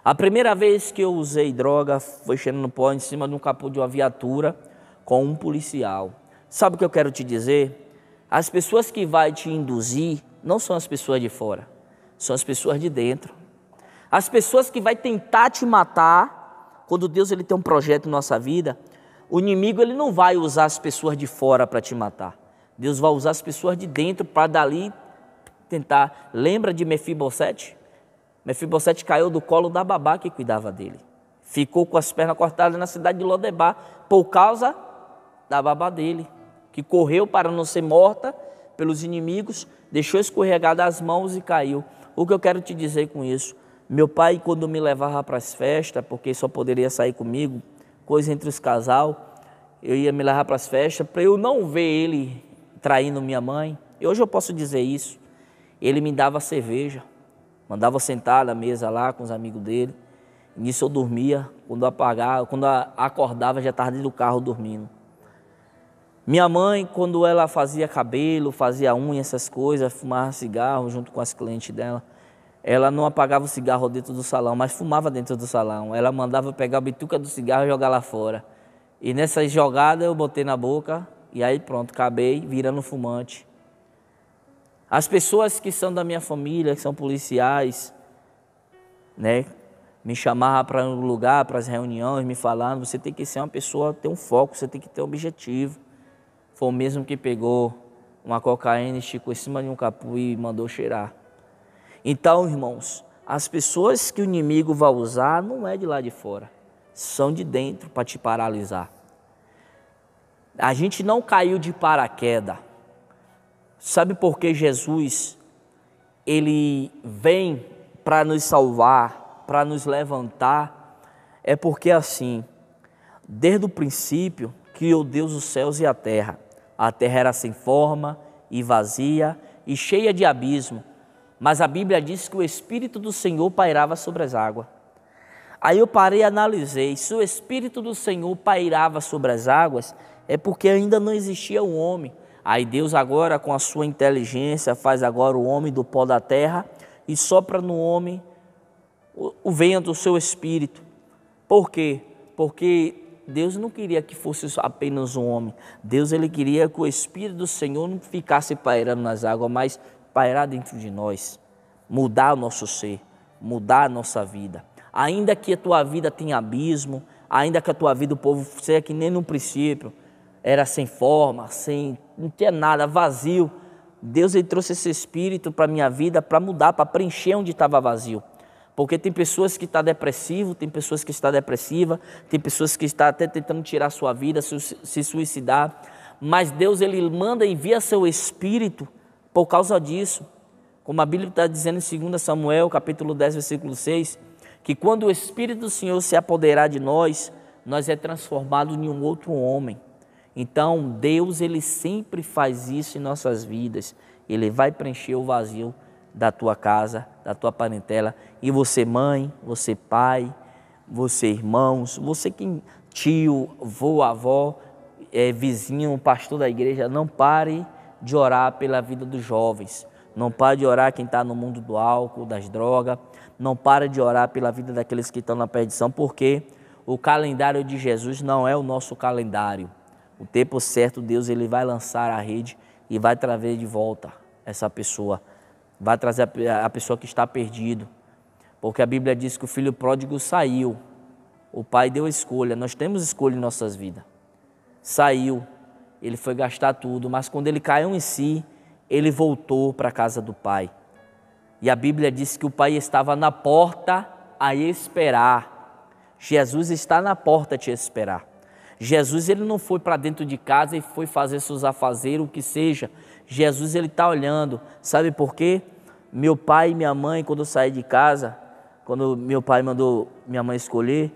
A primeira vez que eu usei droga foi cheirando pó em cima de um capô de uma viatura com um policial. Sabe o que eu quero te dizer? As pessoas que vão te induzir não são as pessoas de fora, são as pessoas de dentro. As pessoas que vão tentar te matar, quando Deus ele tem um projeto na nossa vida, o inimigo ele não vai usar as pessoas de fora para te matar. Deus vai usar as pessoas de dentro para dali tentar. Lembra de Mefibosete? Mefibosete caiu do colo da babá que cuidava dele. Ficou com as pernas cortadas na cidade de Lodebar por causa da babá dele, que correu para não ser morta pelos inimigos, deixou escorregar das mãos e caiu. O que eu quero te dizer com isso? Meu pai, quando me levava para as festas, porque só poderia sair comigo, coisa entre os casal, eu ia me levar para as festas, para eu não ver ele traindo minha mãe. E hoje eu posso dizer isso. Ele me dava cerveja, mandava sentar na mesa lá com os amigos dele. Nisso eu dormia, quando acordava já estava dentro do carro dormindo. Minha mãe, quando ela fazia cabelo, fazia unha, essas coisas, fumava cigarro junto com as clientes dela, ela não apagava o cigarro dentro do salão, mas fumava dentro do salão. Ela mandava pegar a bituca do cigarro e jogar lá fora. E nessa jogada eu botei na boca e aí pronto, acabei virando fumante. As pessoas que são da minha família, que são policiais, né, me chamavam para um lugar, para as reuniões, me falando, você tem que ser uma pessoa, ter um foco, você tem que ter um objetivo. Foi o mesmo que pegou uma cocaína, esticou em cima de um capuz e mandou cheirar. Então, irmãos, as pessoas que o inimigo vai usar não é de lá de fora, são de dentro para te paralisar. A gente não caiu de paraquedas. Sabe por que Jesus, ele vem para nos salvar, para nos levantar? É porque assim, desde o princípio, criou Deus os céus e a terra. A terra era sem forma e vazia e cheia de abismo. Mas a Bíblia diz que o Espírito do Senhor pairava sobre as águas. Aí eu parei e analisei, se o Espírito do Senhor pairava sobre as águas, é porque ainda não existia o homem. Aí Deus agora, com a sua inteligência, faz agora o homem do pó da terra e sopra no homem o vento, o seu Espírito. Por quê? Porque Deus não queria que fosse apenas um homem. Deus ele queria que o Espírito do Senhor não ficasse pairando nas águas, mas pairar dentro de nós, mudar o nosso ser, mudar a nossa vida. Ainda que a tua vida tenha abismo, ainda que a tua vida, o povo seja que nem no princípio, era sem forma, não tinha nada, vazio. Deus ele trouxe esse Espírito para a minha vida, para mudar, para preencher onde estava vazio. Porque tem pessoas que estão depressivas, tem pessoas que estão depressivas, tem pessoas que estão até tentando tirar a sua vida, se suicidar. Mas Deus ele manda, envia seu Espírito por causa disso. Como a Bíblia está dizendo em 2 Samuel, capítulo 10, versículo 6, que quando o Espírito do Senhor se apoderar de nós, nós é transformado em um outro homem. Então Deus ele sempre faz isso em nossas vidas. Ele vai preencher o vazio da tua casa, da tua parentela. E você mãe, você pai, você irmãos, você que tio, vô, avó, vizinho, pastor da igreja, não pare de orar pela vida dos jovens. Não pare de orar quem está no mundo do álcool, das drogas. Não pare de orar pela vida daqueles que estão na perdição, porque o calendário de Jesus não é o nosso calendário. O tempo certo, Deus ele vai lançar a rede e vai trazer de volta essa pessoa. Vai trazer a pessoa que está perdido. Porque a Bíblia diz que o filho pródigo saiu. O pai deu escolha. Nós temos escolha em nossas vidas. Saiu. Ele foi gastar tudo. Mas quando ele caiu em si, ele voltou para a casa do pai. E a Bíblia diz que o pai estava na porta a esperar. Jesus está na porta a te esperar. Jesus ele não foi para dentro de casa e foi fazer seus afazeres, o que seja. Jesus ele está olhando. Sabe por quê? Meu pai e minha mãe, quando eu saí de casa, quando meu pai mandou minha mãe escolher,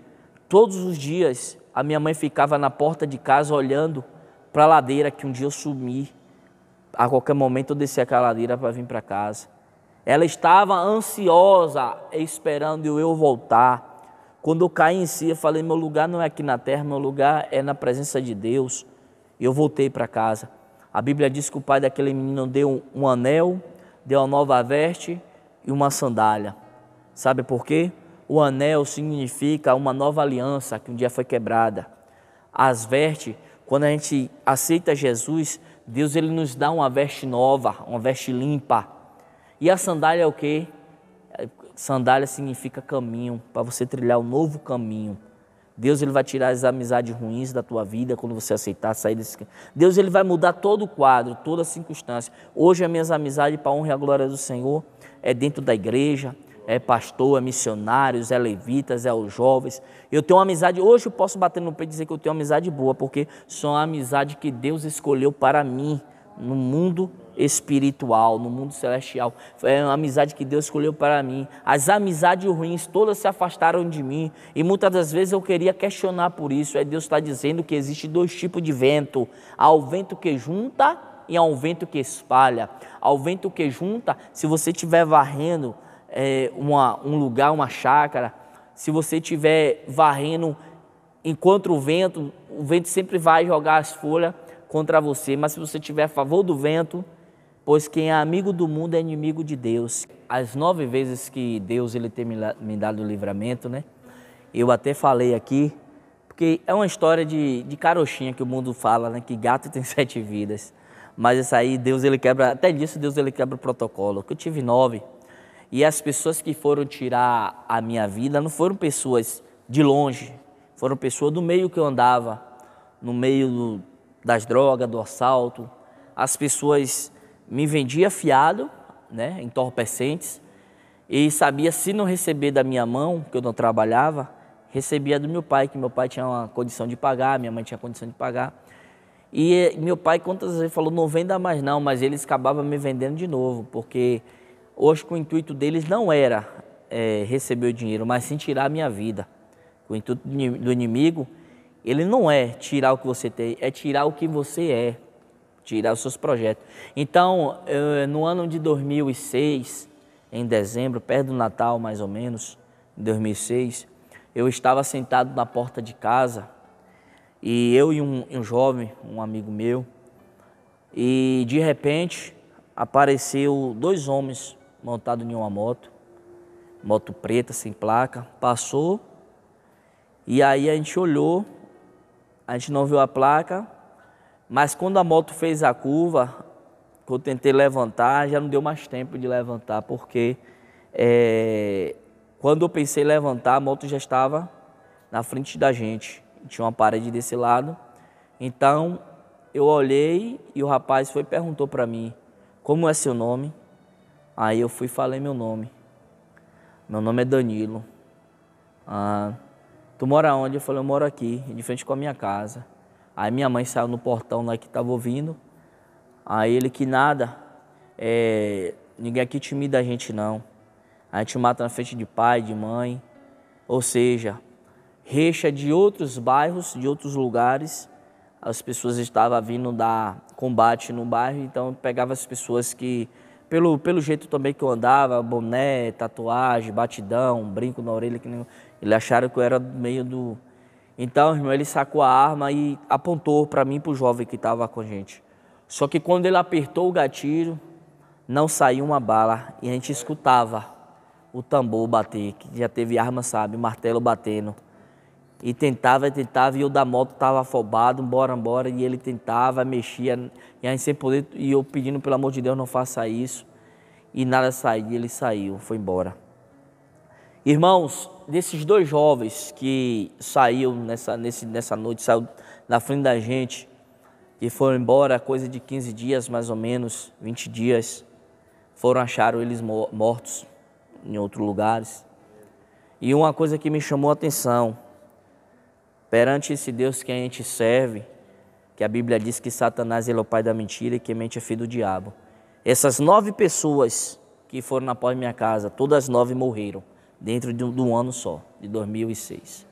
todos os dias a minha mãe ficava na porta de casa olhando para a ladeira que um dia eu sumi. A qualquer momento eu desci aquela ladeira para vir para casa. Ela estava ansiosa, esperando eu voltar. Quando eu caí em si, eu falei, meu lugar não é aqui na terra, meu lugar é na presença de Deus. Eu voltei para casa. A Bíblia diz que o pai daquele menino deu um anel, deu uma nova veste e uma sandália. Sabe por quê? O anel significa uma nova aliança que um dia foi quebrada. As vestes, quando a gente aceita Jesus, Deus ele nos dá uma veste nova, uma veste limpa. E a sandália é o quê? Sandália significa caminho, para você trilhar um novo caminho. Deus ele vai tirar as amizades ruins da tua vida quando você aceitar sair desse caminho. Deus ele vai mudar todo o quadro, toda a circunstância. Hoje as minhas amizades para a honra e a glória do Senhor é dentro da igreja, é pastor, é missionários, é levitas, é os jovens. Eu tenho uma amizade, hoje eu posso bater no peito e dizer que eu tenho uma amizade boa, porque são uma amizade que Deus escolheu para mim no mundo espiritual, no mundo celestial. É uma amizade que Deus escolheu para mim. As amizades ruins todas se afastaram de mim e muitas das vezes eu queria questionar por isso. Aí Deus está dizendo que existe dois tipos de vento: há o vento que junta e há um vento que espalha. Ao vento que junta, se você estiver varrendo um lugar, uma chácara, se você estiver varrendo enquanto o vento sempre vai jogar as folhas contra você, mas se você estiver a favor do vento, pois quem é amigo do mundo é inimigo de Deus. As 9 vezes que Deus ele tem me dado o livramento, né? Eu até falei aqui, porque é uma história de carochinha que o mundo fala, né? Que gato tem 7 vidas. Mas isso aí, Deus ele quebra, até disso Deus ele quebra o protocolo. Que eu tive 9. E as pessoas que foram tirar a minha vida não foram pessoas de longe, foram pessoas do meio que eu andava, no meio das drogas, do assalto. As pessoas me vendiam fiado, né, entorpecentes, e sabia, se não receber da minha mão, que eu não trabalhava, recebia do meu pai, que meu pai tinha uma condição de pagar, minha mãe tinha condição de pagar. E meu pai, quantas vezes falou, não venda mais não, mas eles acabavam me vendendo de novo, porque hoje o intuito deles não era receber o dinheiro, mas sim tirar a minha vida. O intuito do inimigo, ele não é tirar o que você tem, é tirar o que você é, tirar os seus projetos. Então, no ano de 2006, em dezembro, perto do Natal mais ou menos, em 2006, eu estava sentado na porta de casa, e eu e um jovem, um amigo meu, e de repente apareceu 2 homens montados em uma moto preta, sem placa, passou, e aí a gente olhou, a gente não viu a placa, mas quando a moto fez a curva, que eu tentei levantar, já não deu mais tempo de levantar, porque quando eu pensei em levantar, a moto já estava na frente da gente. Tinha uma parede desse lado. Então, eu olhei e o rapaz foi e perguntou para mim, como é seu nome? Aí eu fui e falei meu nome. Meu nome é Danilo. Tu mora onde? Eu falei, eu moro aqui, de frente com a minha casa. Aí minha mãe saiu no portão lá que estava ouvindo. Aí ele, que nada, ninguém aqui intimida a gente não. A gente mata na frente de pai, de mãe. Ou seja, recha de outros bairros, de outros lugares. As pessoas estavam vindo dar combate no bairro, então eu pegava as pessoas que, pelo jeito também que eu andava, boné, tatuagem, batidão, brinco na orelha, Eles acharam que eu era meio do... Então, irmão, ele sacou a arma e apontou para mim e para o jovem que estava com a gente. Só que quando ele apertou o gatilho, não saiu uma bala e a gente escutava o tambor bater, que já teve arma, sabe, martelo batendo. E tentava, e eu da moto estava afobado, embora, e ele tentava, mexia, e a gente sem poder, e eu pedindo, pelo amor de Deus, não faça isso. E nada saiu, e ele saiu, foi embora. Irmãos, desses 2 jovens que saiu nessa noite, saiu na frente da gente, que foram embora, coisa de 15 dias, mais ou menos, 20 dias, acharam eles mortos em outros lugares. E uma coisa que me chamou a atenção, perante esse Deus que a gente serve, que a Bíblia diz que Satanás ele é o pai da mentira e que a mente é filho do diabo. Essas 9 pessoas que foram na porta da minha casa, todas as 9 morreram, dentro de um ano só, de 2006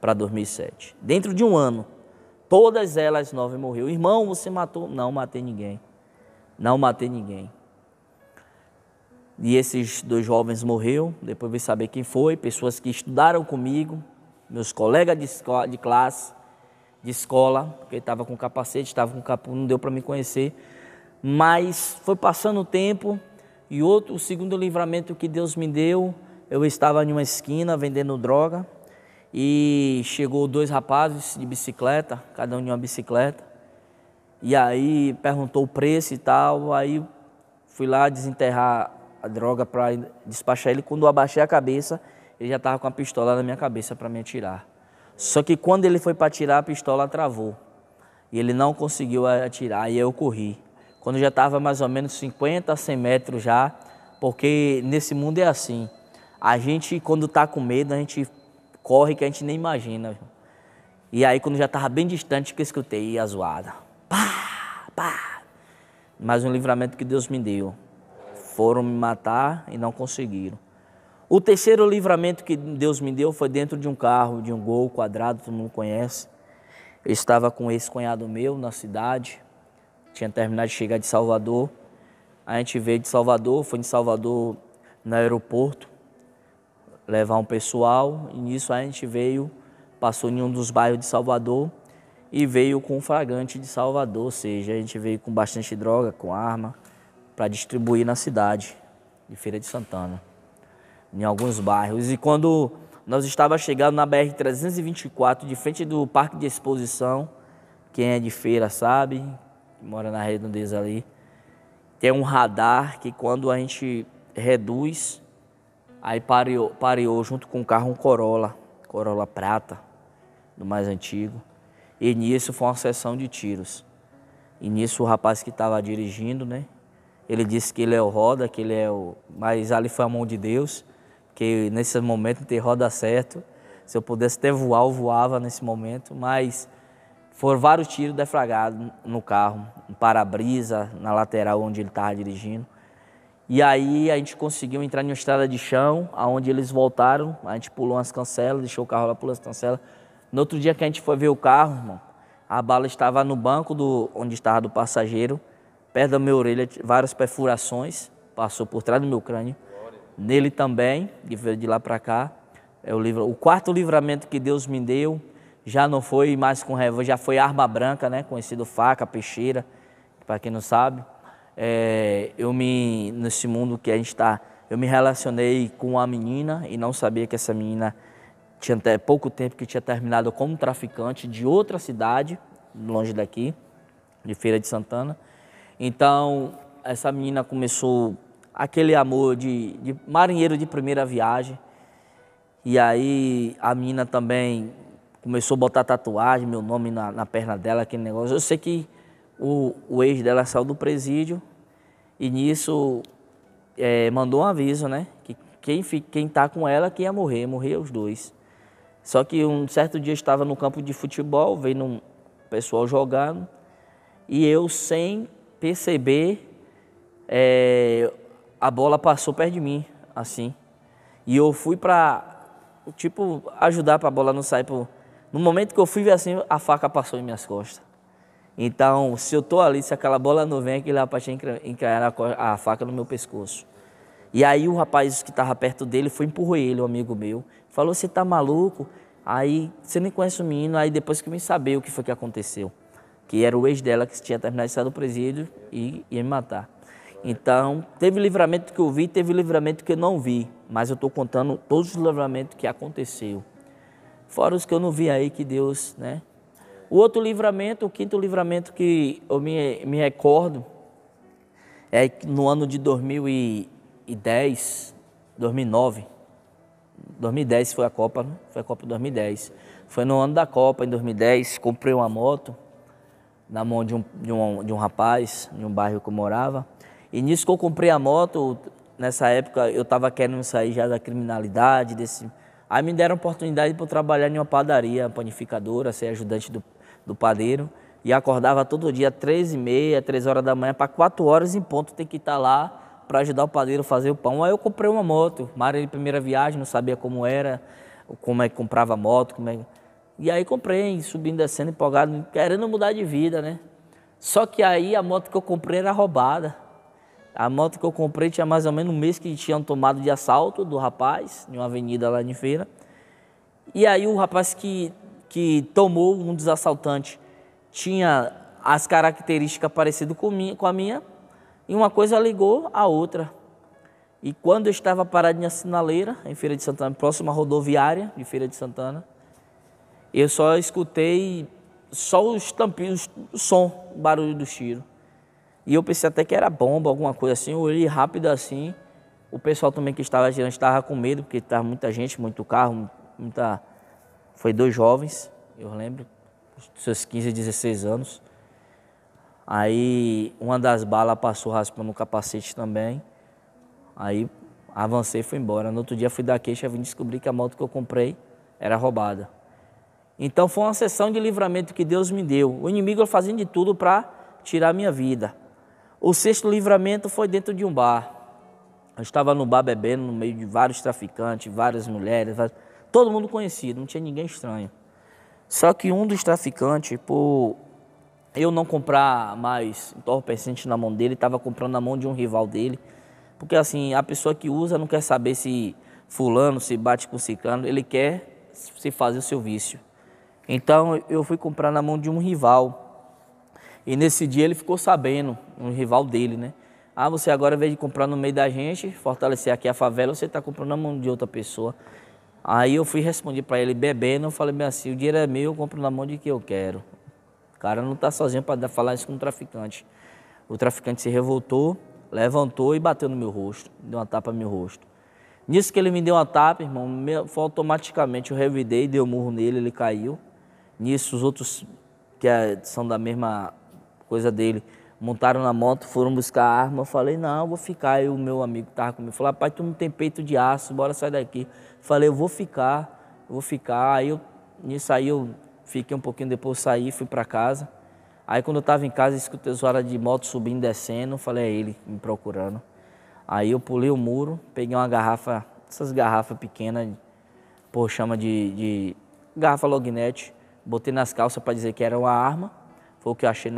para 2007. Dentro de um ano, todas elas 9 morreram. Irmão, você matou? Não matei ninguém. Não matei ninguém. E esses 2 jovens morreram, depois veio saber quem foi, pessoas que estudaram comigo, meus colegas de classe, de escola, porque estava com capacete, estava com capuz, não deu para me conhecer. Mas foi passando o tempo e o segundo livramento que Deus me deu, eu estava em uma esquina vendendo droga e chegou 2 rapazes de bicicleta, cada um em uma bicicleta. E aí perguntou o preço e tal, aí fui lá desenterrar a droga para despachar ele. Quando eu abaixei a cabeça, ele já estava com a pistola na minha cabeça para me atirar. Só que quando ele foi para atirar, a pistola travou. E ele não conseguiu atirar, e eu corri. Quando já estava mais ou menos 50 a 100 metros já, porque nesse mundo é assim. A gente, quando está com medo, a gente corre que a gente nem imagina. E aí, quando já estava bem distante, que eu escutei a zoada. Pá, pá. Mais um livramento que Deus me deu. Foram me matar e não conseguiram. O terceiro livramento que Deus me deu foi dentro de um carro, de um Gol quadrado, todo mundo conhece. Eu estava com esse cunhado meu na cidade, tinha terminado de chegar de Salvador. A gente veio de Salvador, foi de Salvador no aeroporto, levar um pessoal. E nisso a gente veio, passou em um dos bairros de Salvador e veio com um flagrante de Salvador. Ou seja, a gente veio com bastante droga, com arma, para distribuir na cidade de Feira de Santana, em alguns bairros. E quando nós estávamos chegando na BR-324, de frente do Parque de Exposição, quem é de Feira sabe, que mora na redondeza ali, tem um radar que quando a gente reduz, aí pareou junto com o carro um Corolla prata, do mais antigo. E nisso foi uma sessão de tiros. E nisso o rapaz que estava dirigindo, né, ele disse que ele é o roda, que ele é o... Mas ali foi a mão de Deus, que nesse momento não tem roda certo. Se eu pudesse até voar, eu voava nesse momento. Mas foram vários tiros deflagrados no carro, no para-brisa, na lateral onde ele estava dirigindo. E aí a gente conseguiu entrar em uma estrada de chão, aonde eles voltaram, a gente pulou umas cancelas, deixou o carro lá, pulou as cancelas. No outro dia que a gente foi ver o carro, irmão, a bala estava no banco onde estava do passageiro, perto da minha orelha, várias perfurações, passou por trás do meu crânio. Nele também, que veio de lá para cá. O quarto livramento que Deus me deu, já não foi mais com revólver, já foi arma branca, né? Conhecido faca, peixeira, para quem não sabe. Nesse mundo que a gente está, eu me relacionei com uma menina e não sabia que essa menina tinha até pouco tempo que tinha terminado como traficante de outra cidade, longe daqui, de Feira de Santana. Então, essa menina começou aquele amor de marinheiro de primeira viagem. E aí, a menina também começou a botar tatuagem, meu nome na perna dela, aquele negócio. Eu sei que o ex dela saiu do presídio e nisso mandou um aviso, né? Que quem tá com ela que ia morrer os dois. Só que um certo dia eu estava no campo de futebol, vendo um pessoal jogando e eu, sem perceber, a bola passou perto de mim, assim. E eu fui para, ajudar para a bola não sair. No momento que eu fui ver assim, a faca passou em minhas costas. Então, se eu tô ali, se aquela bola não vem, aquele rapaz tinha encraiado a faca no meu pescoço. E aí o rapaz que estava perto dele foi empurrou ele, um amigo meu. Falou, você tá maluco? Aí, você nem conhece o menino. Aí depois que eu vim saber o que foi que aconteceu. Que era o ex dela que tinha terminado de sair do presídio e ia me matar. Então, teve livramento que eu vi, teve livramento que eu não vi. Mas eu estou contando todos os livramentos que aconteceu. Fora os que eu não vi aí, que Deus, né? O outro livramento, o quinto livramento que eu me recordo, é no ano de 2010, 2009, 2010 foi a Copa, né? Foi a Copa de 2010. Foi no ano da Copa, em 2010, comprei uma moto na mão de um rapaz, em um bairro que eu morava. E nisso que eu comprei a moto, nessa época eu estava querendo sair já da criminalidade, aí me deram a oportunidade para trabalhar em uma padaria, panificadora, ser ajudante do padeiro. E acordava todo dia, 3h30, 3 horas da manhã, para 4 horas em ponto, tem que estar lá para ajudar o padeiro a fazer o pão. Aí eu comprei uma moto, Maria de primeira viagem, não sabia como era, como é que comprava moto, E aí comprei, subindo, descendo, empolgado, querendo mudar de vida, né? Só que aí a moto que eu comprei era roubada. A moto que eu comprei tinha mais ou menos um mês que tinham tomado de assalto do rapaz, em uma avenida lá em feira. E aí o rapaz que tomou, um dos assaltantes, tinha as características parecidas com a minha, e uma coisa ligou à outra. E quando eu estava parado em sinaleira, em Feira de Santana, próxima à rodoviária de Feira de Santana, eu só escutei só os tampinhos, o som, o barulho do tiro. E eu pensei até que era bomba, alguma coisa assim. Eu olhei rápido assim. O pessoal também que estava girando estava com medo, porque estava muita gente, muito carro, Foi 2 jovens, eu lembro, seus 15, 16 anos. Aí uma das balas passou raspando o capacete também. Aí avancei e fui embora. No outro dia fui dar queixa e vim descobrir que a moto que eu comprei era roubada. Então foi uma sessão de livramento que Deus me deu. O inimigo fazendo de tudo para tirar a minha vida. O 6º livramento foi dentro de um bar. Eu estava no bar bebendo, no meio de vários traficantes, várias mulheres, todo mundo conhecido, não tinha ninguém estranho. Só que um dos traficantes, por eu não comprar mais entorpecente na mão dele, estava comprando na mão de um rival dele. Porque assim, a pessoa que usa não quer saber se fulano se bate com ciclano, ele quer se fazer o seu vício. Então eu fui comprar na mão de um rival. E nesse dia ele ficou sabendo, um rival dele, né? Ah, você agora, ao invés de comprar no meio da gente, fortalecer aqui a favela, você está comprando na mão de outra pessoa. Aí eu fui responder para ele bebendo, eu falei bem assim, o dinheiro é meu, eu compro na mão de quem eu quero. O cara não está sozinho para falar isso com o traficante. O traficante se revoltou, levantou e bateu no meu rosto, deu uma tapa no meu rosto. Nisso que ele me deu uma tapa, irmão, automaticamente eu revidei, dei um murro nele, ele caiu. Nisso os outros, que são da mesma coisa dele, montaram na moto, foram buscar a arma. Eu falei, não, eu vou ficar. Aí o meu amigo que estava comigo falou, rapaz, tu não tem peito de aço, bora sair daqui. Eu falei, eu vou ficar. Aí nisso aí eu fiquei um pouquinho, depois saí, fui para casa. Aí quando eu estava em casa, escutei as horas de moto subindo, descendo, falei, é ele me procurando. Aí eu pulei o muro, peguei uma garrafa, essas garrafas pequenas, chama de garrafa Lognete, botei nas calças para dizer que era uma arma, foi o que eu achei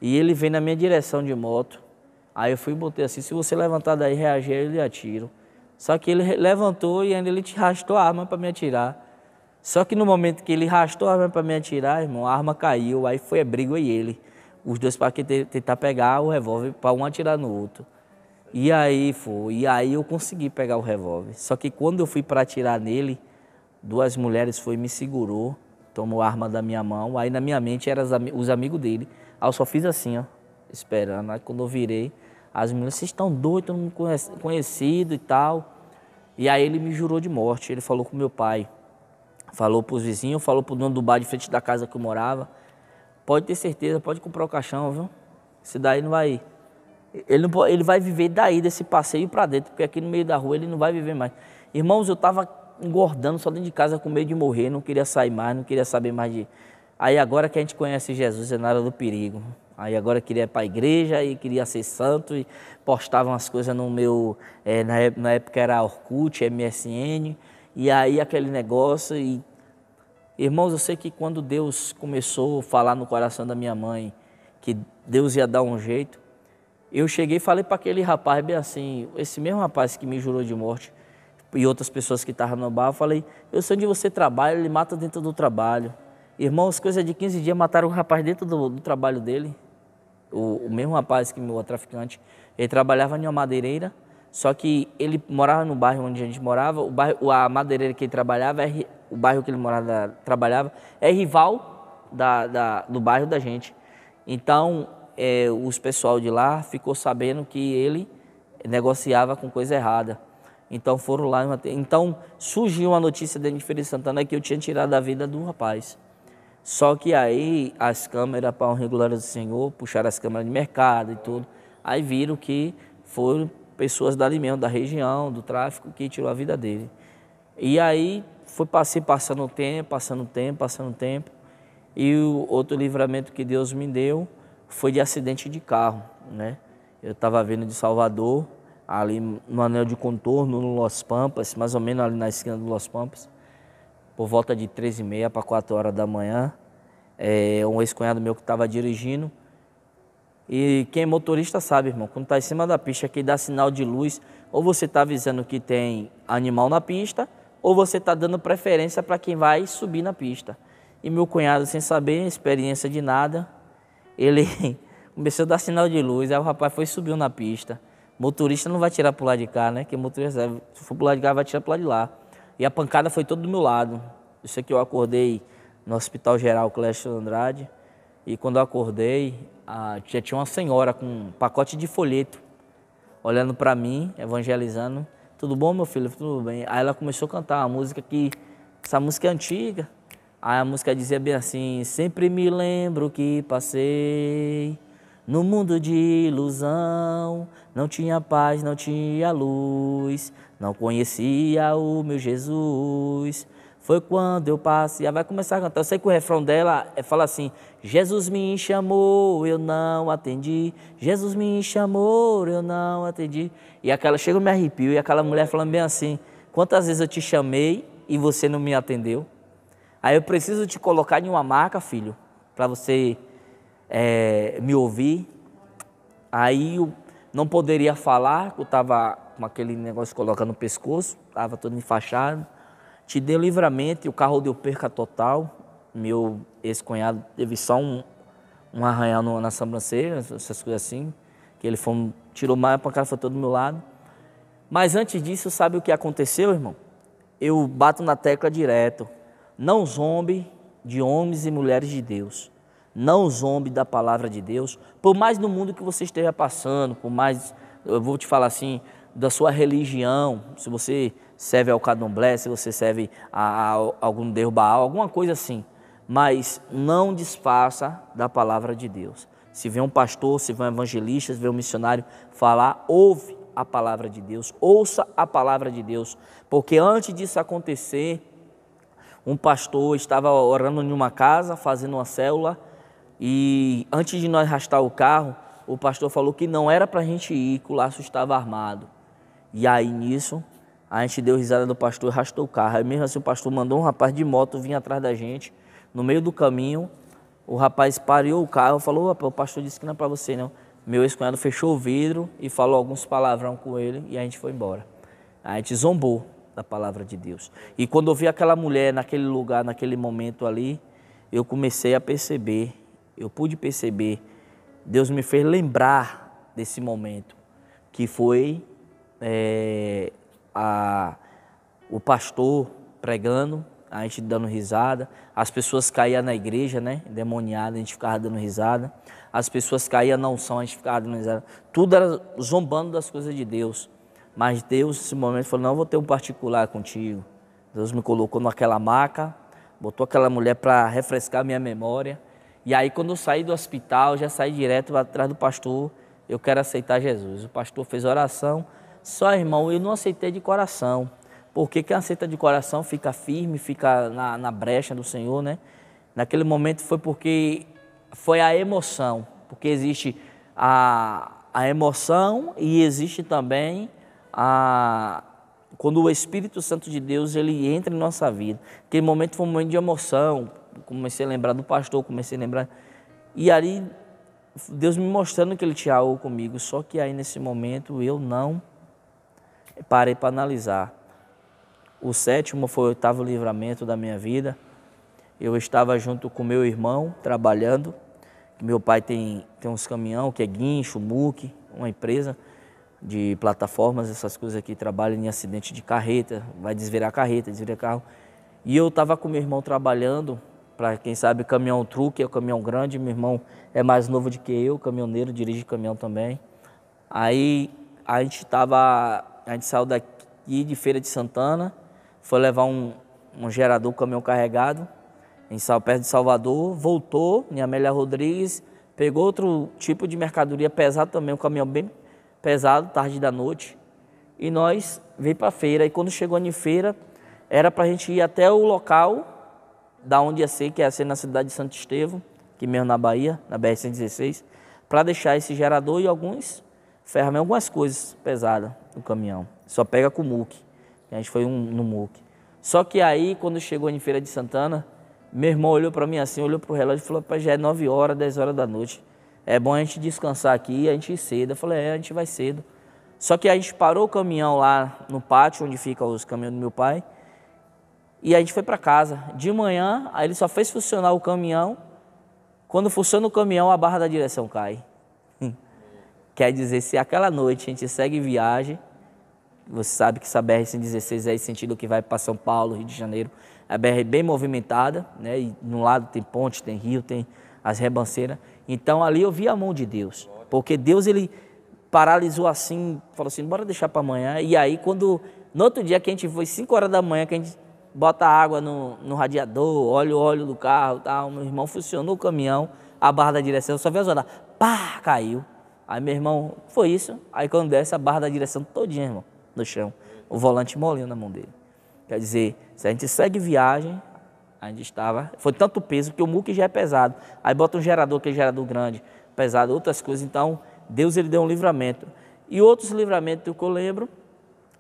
E ele veio na minha direção de moto. Aí eu fui e botei assim, se você levantar daí e reagir, eu lhe atiro. Só que ele levantou e ainda ele arrastou a arma para me atirar. Só que no momento que ele arrastou a arma para me atirar, irmão, a arma caiu, aí foi a briga eu e ele. Os dois para tentar pegar o revólver para um atirar no outro. E aí eu consegui pegar o revólver. Só que quando eu fui para atirar nele, 2 mulheres me segurou, tomou a arma da minha mão, aí na minha mente eram os amigos dele. Aí eu só fiz assim, ó, esperando. Aí quando eu virei, as meninas, vocês estão doidos, todo mundo conhecido e tal. E aí ele me jurou de morte, ele falou com meu pai, falou para os vizinhos, falou para o dono do bar de frente da casa que eu morava. Pode ter certeza, pode comprar o caixão, viu? Esse daí não vai... Ele vai viver daí, desse passeio para dentro, porque aqui no meio da rua ele não vai viver mais. Irmãos, eu estava engordando só dentro de casa com medo de morrer, não queria sair mais, não queria saber mais de... Aí agora que a gente conhece Jesus, é na hora do perigo. Aí agora eu queria ir para a igreja e queria ser santo e postava umas coisas no meu... na época era Orkut, MSN, e aí aquele negócio. E irmãos, eu sei que quando Deus começou a falar no coração da minha mãe que Deus ia dar um jeito, Eu cheguei e falei para aquele rapaz bem assim, esse mesmo rapaz que me jurou de morte e outras pessoas que estavam no bar, eu falei, eu sei onde você trabalha, ele mata dentro do trabalho. Irmãos, coisa de 15 dias mataram um rapaz dentro do trabalho dele. O mesmo rapaz que o traficante, ele trabalhava em uma madeireira, só que ele morava no bairro onde a gente morava, a madeireira que ele trabalhava, o bairro que ele trabalhava, é rival do bairro da gente. Então, os pessoal de lá ficou sabendo que ele negociava com coisa errada. Então foram lá, então surgiu uma notícia dentro de Feira de Santana que eu tinha tirado a vida do rapaz. Só que aí as câmeras, para honra e glória do Senhor, puxaram as câmeras de mercado e tudo. Aí viram que foram pessoas dali mesmo, da região, do tráfico, que tirou a vida dele. E aí passando o tempo. E o outro livramento que Deus me deu foi de acidente de carro, né? Eu estava vindo de Salvador, ali no anel de contorno, no Los Pampas, mais ou menos ali na esquina do Los Pampas, por volta de 3h30 para 4 horas da manhã. Um ex-cunhado meu que estava dirigindo. E quem é motorista sabe, irmão, quando está em cima da pista que dá sinal de luz, ou você está avisando que tem animal na pista, ou você está dando preferência para quem vai subir na pista. E meu cunhado, sem saber, experiência de nada, ele começou a dar sinal de luz, aí o rapaz subiu na pista. Motorista não vai tirar pro lado de cá, né? Que motorista, se for pro lado de cá, vai tirar pro lado de lá. E a pancada foi todo do meu lado. Isso aqui eu acordei no Hospital Geral Clécio Andrade. E quando eu acordei, já tinha uma senhora com um pacote de folheto, olhando para mim, evangelizando. Tudo bom, meu filho? Tudo bem. Aí ela começou a cantar uma música essa música é antiga. Aí a música dizia bem assim, sempre me lembro que passei no mundo de ilusão, não tinha paz, não tinha luz, não conhecia o meu Jesus. Foi quando eu passei, vai começar a cantar. Eu sei que o refrão dela fala assim, Jesus me chamou, eu não atendi, Jesus me chamou, eu não atendi. E aquela, chega, eu me arrepio, e aquela mulher falando bem assim, quantas vezes eu te chamei e você não me atendeu? Aí eu preciso te colocar em uma maca, filho, para você me ouvir. Aí eu não poderia falar, eu estava com aquele negócio colocando no pescoço, estava todo enfaixado. Te deu livramento e o carro deu perca total. Meu ex-cunhado teve só um arranhão na sobrancelha, essas coisas assim, que ele tirou mais, a pancada foi todo do meu lado. Mas antes disso, sabe o que aconteceu, irmão? Eu bato na tecla direto. Não zombe de homens e mulheres de Deus. Não zombe da palavra de Deus. Por mais no mundo que você esteja passando, por mais, eu vou te falar assim, da sua religião, se você serve ao candomblé, se você serve a algum Deus Baal, alguma coisa assim. Mas não desfaça da palavra de Deus. Se vê um pastor, se vê um evangelista, se vê um missionário falar, ouve a palavra de Deus, ouça a palavra de Deus. Porque antes disso acontecer, um pastor estava orando em uma casa, fazendo uma célula, e antes de nós arrastar o carro, o pastor falou que não era para a gente ir, que o laço estava armado. E aí nisso, a gente deu risada do pastor e arrastou o carro. Aí mesmo assim o pastor mandou um rapaz de moto vir atrás da gente. No meio do caminho, o rapaz parou o carro e falou, o pastor disse que não é para você não. Meu ex-cunhado fechou o vidro e falou alguns palavrão com ele e a gente foi embora. A gente zombou da palavra de Deus. E quando eu vi aquela mulher naquele lugar, naquele momento ali, eu comecei a perceber, eu pude perceber, Deus me fez lembrar desse momento, que foi o pastor pregando, a gente dando risada, as pessoas caíam na igreja, né, endemoniada, a gente ficava dando risada, as pessoas caíam na unção, a gente ficava dando risada, tudo era zombando das coisas de Deus. Mas Deus, nesse momento, falou, não, eu vou ter um particular contigo. Deus me colocou naquela maca, botou aquela mulher para refrescar minha memória. E aí, quando eu saí do hospital, já saí direto atrás do pastor, eu quero aceitar Jesus. O pastor fez oração, só, irmão, eu não aceitei de coração. Porque quem aceita de coração fica firme, fica na brecha do Senhor, né? Naquele momento foi porque foi a emoção. Porque existe a emoção e existe também quando o Espírito Santo de Deus ele entra em nossa vida. Aquele momento foi um momento de emoção, comecei a lembrar do pastor, comecei a lembrar, e ali Deus me mostrando que Ele tinha algo comigo, só que aí nesse momento eu não parei para analisar. O 7º foi o 8º livramento da minha vida. Eu estava junto com meu irmão, trabalhando. Meu pai tem uns caminhão, que é guincho, muque, uma empresa de plataformas, essas coisas aqui, trabalha em acidente de carreta, vai desvirar carreta, desvirar carro. E eu estava com meu irmão trabalhando, para quem sabe caminhão truque, é o caminhão grande, meu irmão é mais novo do que eu, caminhoneiro, dirige caminhão também. Aí a gente saiu daqui de Feira de Santana, foi levar um gerador, caminhão carregado, perto de Salvador, voltou em Amélia Rodrigues, pegou outro tipo de mercadoria pesado também, um caminhão bem pesado, tarde da noite, e nós veio para a feira. E quando chegou em feira, era para a gente ir até o local da onde ia ser na cidade de Santo Estevão, aqui mesmo na Bahia, na BR-116, para deixar esse gerador e ferramentas, algumas coisas pesadas do caminhão. Só pega com o muque. A gente foi no muque. Só que aí, quando chegou em Feira de Santana, meu irmão olhou para mim assim, olhou para o relógio e falou: "Pai, já é 9 horas, 10 horas da noite. É bom a gente descansar aqui e a gente ir cedo." Eu falei: "A gente vai cedo." Só que a gente parou o caminhão lá no pátio, onde ficam os caminhões do meu pai, e a gente foi para casa. De manhã, aí ele só fez funcionar o caminhão. Quando funciona o caminhão, a barra da direção cai. Quer dizer, se aquela noite a gente segue viagem, você sabe que essa BR-116 é esse sentido que vai para São Paulo, Rio de Janeiro, a BR é bem movimentada, né? E no lado tem ponte, tem rio, tem as rebanceiras. Então ali eu vi a mão de Deus, porque Deus ele paralisou assim, falou assim: "Bora deixar para amanhã." E aí no outro dia que a gente foi 5 horas da manhã, que a gente bota água no radiador, olha o óleo do carro, tal, meu irmão funcionou o caminhão, a barra da direção, só veio as horas, pá, caiu. Aí meu irmão, foi isso. Aí quando desce, a barra da direção todinha, irmão, no chão, o volante molinho na mão dele. Quer dizer, se a gente segue viagem, a gente foi tanto peso, porque o muque já é pesado. Aí bota um gerador, que é gerador grande, pesado, outras coisas. Então, Deus ele deu um livramento. E outros livramentos que eu lembro,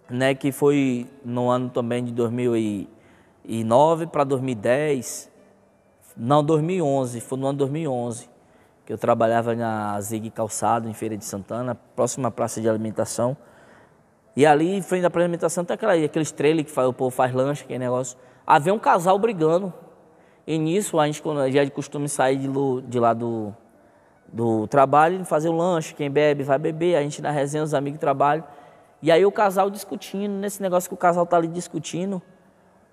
né, que foi no ano também de 2009 para 2010, não, 2011, foi no ano de 2011, que eu trabalhava na Zig Calçado, em Feira de Santana, próxima praça de alimentação. E ali, em frente da praça de alimentação, tem aqueles trailers que o povo faz lanche, aquele negócio. Havia um casal brigando. E nisso, a gente já de costume sair de lá do trabalho e fazer o lanche. Quem bebe vai beber, a gente na resenha, os amigos trabalham. E aí o casal discutindo, nesse negócio que o casal tá ali discutindo,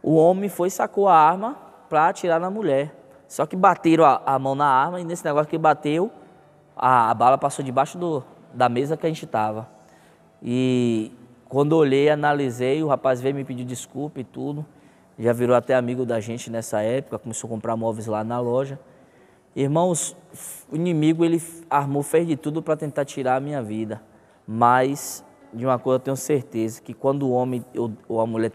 o homem foi e sacou a arma para atirar na mulher. Só que bateram a mão na arma e nesse negócio que bateu, a bala passou debaixo da mesa que a gente tava. E quando olhei, analisei, o rapaz veio me pedir desculpa e tudo. Já virou até amigo da gente nessa época, começou a comprar móveis lá na loja. Irmãos, o inimigo ele fez de tudo para tentar tirar a minha vida. Mas de uma coisa eu tenho certeza, que quando o homem ou a mulher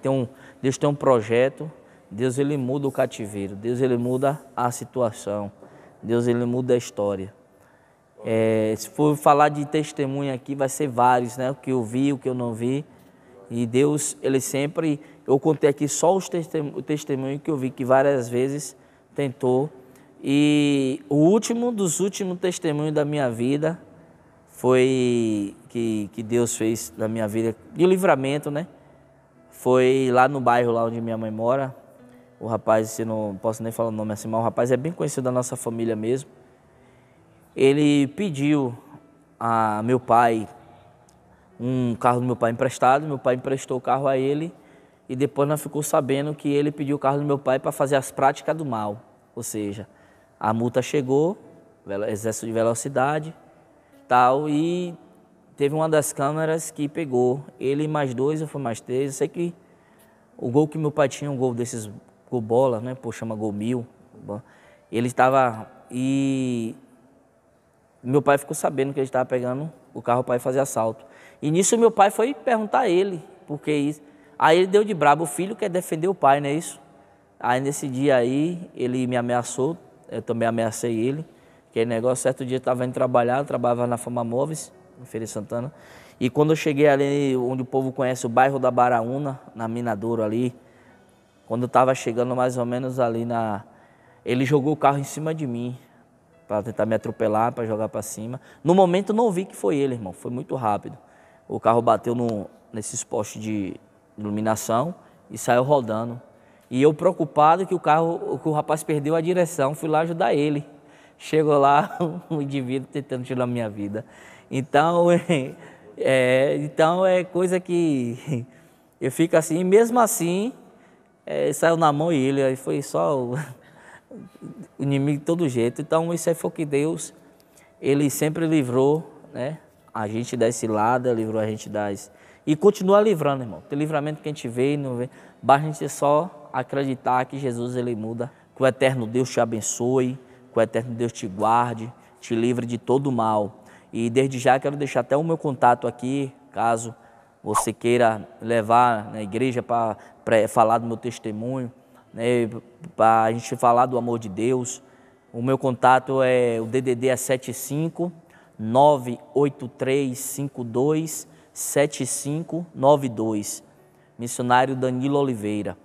Deus tem um projeto, Deus ele muda o cativeiro, Deus ele muda a situação, Deus ele muda a história. Se for falar de testemunho aqui, vai ser vários, né? O que eu vi, o que eu não vi. E Deus, ele sempre... Eu contei aqui só o testemunho que eu vi, que várias vezes tentou. E o último dos últimos testemunhos da minha vida foi que Deus fez na minha vida, de livramento, né? Foi lá no bairro lá onde minha mãe mora. O rapaz, não posso nem falar o nome assim, mas o rapaz é bem conhecido da nossa família mesmo. Ele pediu a meu pai um carro do meu pai emprestado, meu pai emprestou o carro a ele e depois nós ficou sabendo que ele pediu o carro do meu pai para fazer as práticas do mal. Ou seja, a multa chegou, excesso de velocidade, tal, e teve uma das câmeras que pegou ele mais 2, ou foi mais 3, eu sei que o gol que meu pai tinha, um gol desses, gol bola, né, pô, chama gol 1000, ele estava, e meu pai ficou sabendo que ele estava pegando o carro para ir fazer assalto. E nisso meu pai foi perguntar a ele, por que isso? Aí ele deu de brabo, o filho quer defender o pai, não é isso? Aí nesse dia aí, ele me ameaçou, eu também ameacei ele, que negócio, certo dia eu estava indo trabalhar, eu trabalhava na Fama Móveis, em Feira de Santana, e quando eu cheguei ali, onde o povo conhece o bairro da Baraúna, na Minadouro ali, quando eu estava chegando mais ou menos ali ele jogou o carro em cima de mim. para tentar me atropelar, para jogar para cima. No momento não vi que foi ele, irmão, foi muito rápido. O carro bateu nesses postes de iluminação e saiu rodando. E eu preocupado que o rapaz perdeu a direção, fui lá ajudar ele. Chegou lá um indivíduo tentando tirar a minha vida. Então, então é coisa que eu fico assim, mesmo assim, saiu na mão ele, aí foi só o inimigo de todo jeito. Então isso aí foi que Deus, ele sempre livrou, né, a gente das ciladas, livrou a gente das... E continua livrando, irmão. Tem livramento que a gente vê e não vê. Basta a gente só acreditar que Jesus, ele muda. Que o eterno Deus te abençoe, que o eterno Deus te guarde, te livre de todo mal. E desde já quero deixar até o meu contato aqui, caso você queira levar na igreja para falar do meu testemunho, né, para a gente falar do amor de Deus. O meu contato o DDD é 7592 missionário Danilo Oliveira.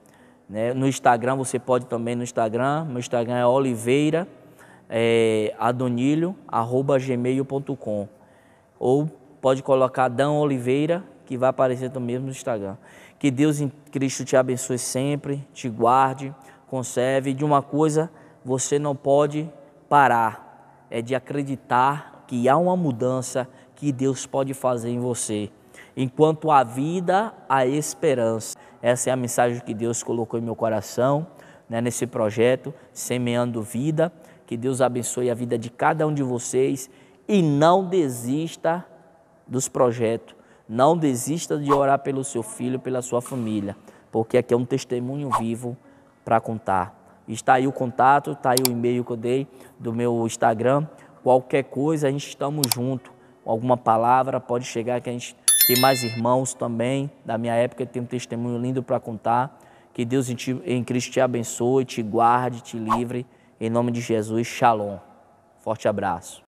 Né? No Instagram, você pode também no Instagram, meu Instagram é oliveira_adonilho@gmail.com, ou pode colocar Dan Oliveira, que vai aparecer também no Instagram. Que Deus em Cristo te abençoe sempre, te guarde, conserve. De uma coisa você não pode parar, é de acreditar que há uma mudança que Deus pode fazer em você. Enquanto há vida, há esperança. Essa é a mensagem que Deus colocou em meu coração, né, nesse projeto, Semeando Vida. Que Deus abençoe a vida de cada um de vocês e não desista dos projetos. Não desista de orar pelo seu filho, pela sua família, porque aqui é um testemunho vivo para contar. Está aí o contato, está aí o e-mail que eu dei do meu Instagram. Qualquer coisa, a gente estamos juntos. Alguma palavra pode chegar, que a gente tem mais irmãos também da minha época, tem um testemunho lindo para contar. Que Deus em Cristo te abençoe, te guarde, te livre. Em nome de Jesus, Shalom. Forte abraço.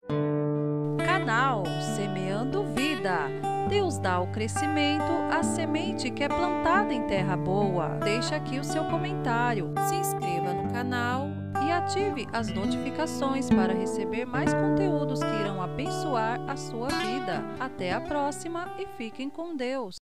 Canal Semeando Vida. Deus dá o crescimento à semente que é plantada em terra boa. Deixa aqui o seu comentário, se inscreva no canal e ative as notificações para receber mais conteúdos que irão abençoar a sua vida. Até a próxima e fiquem com Deus.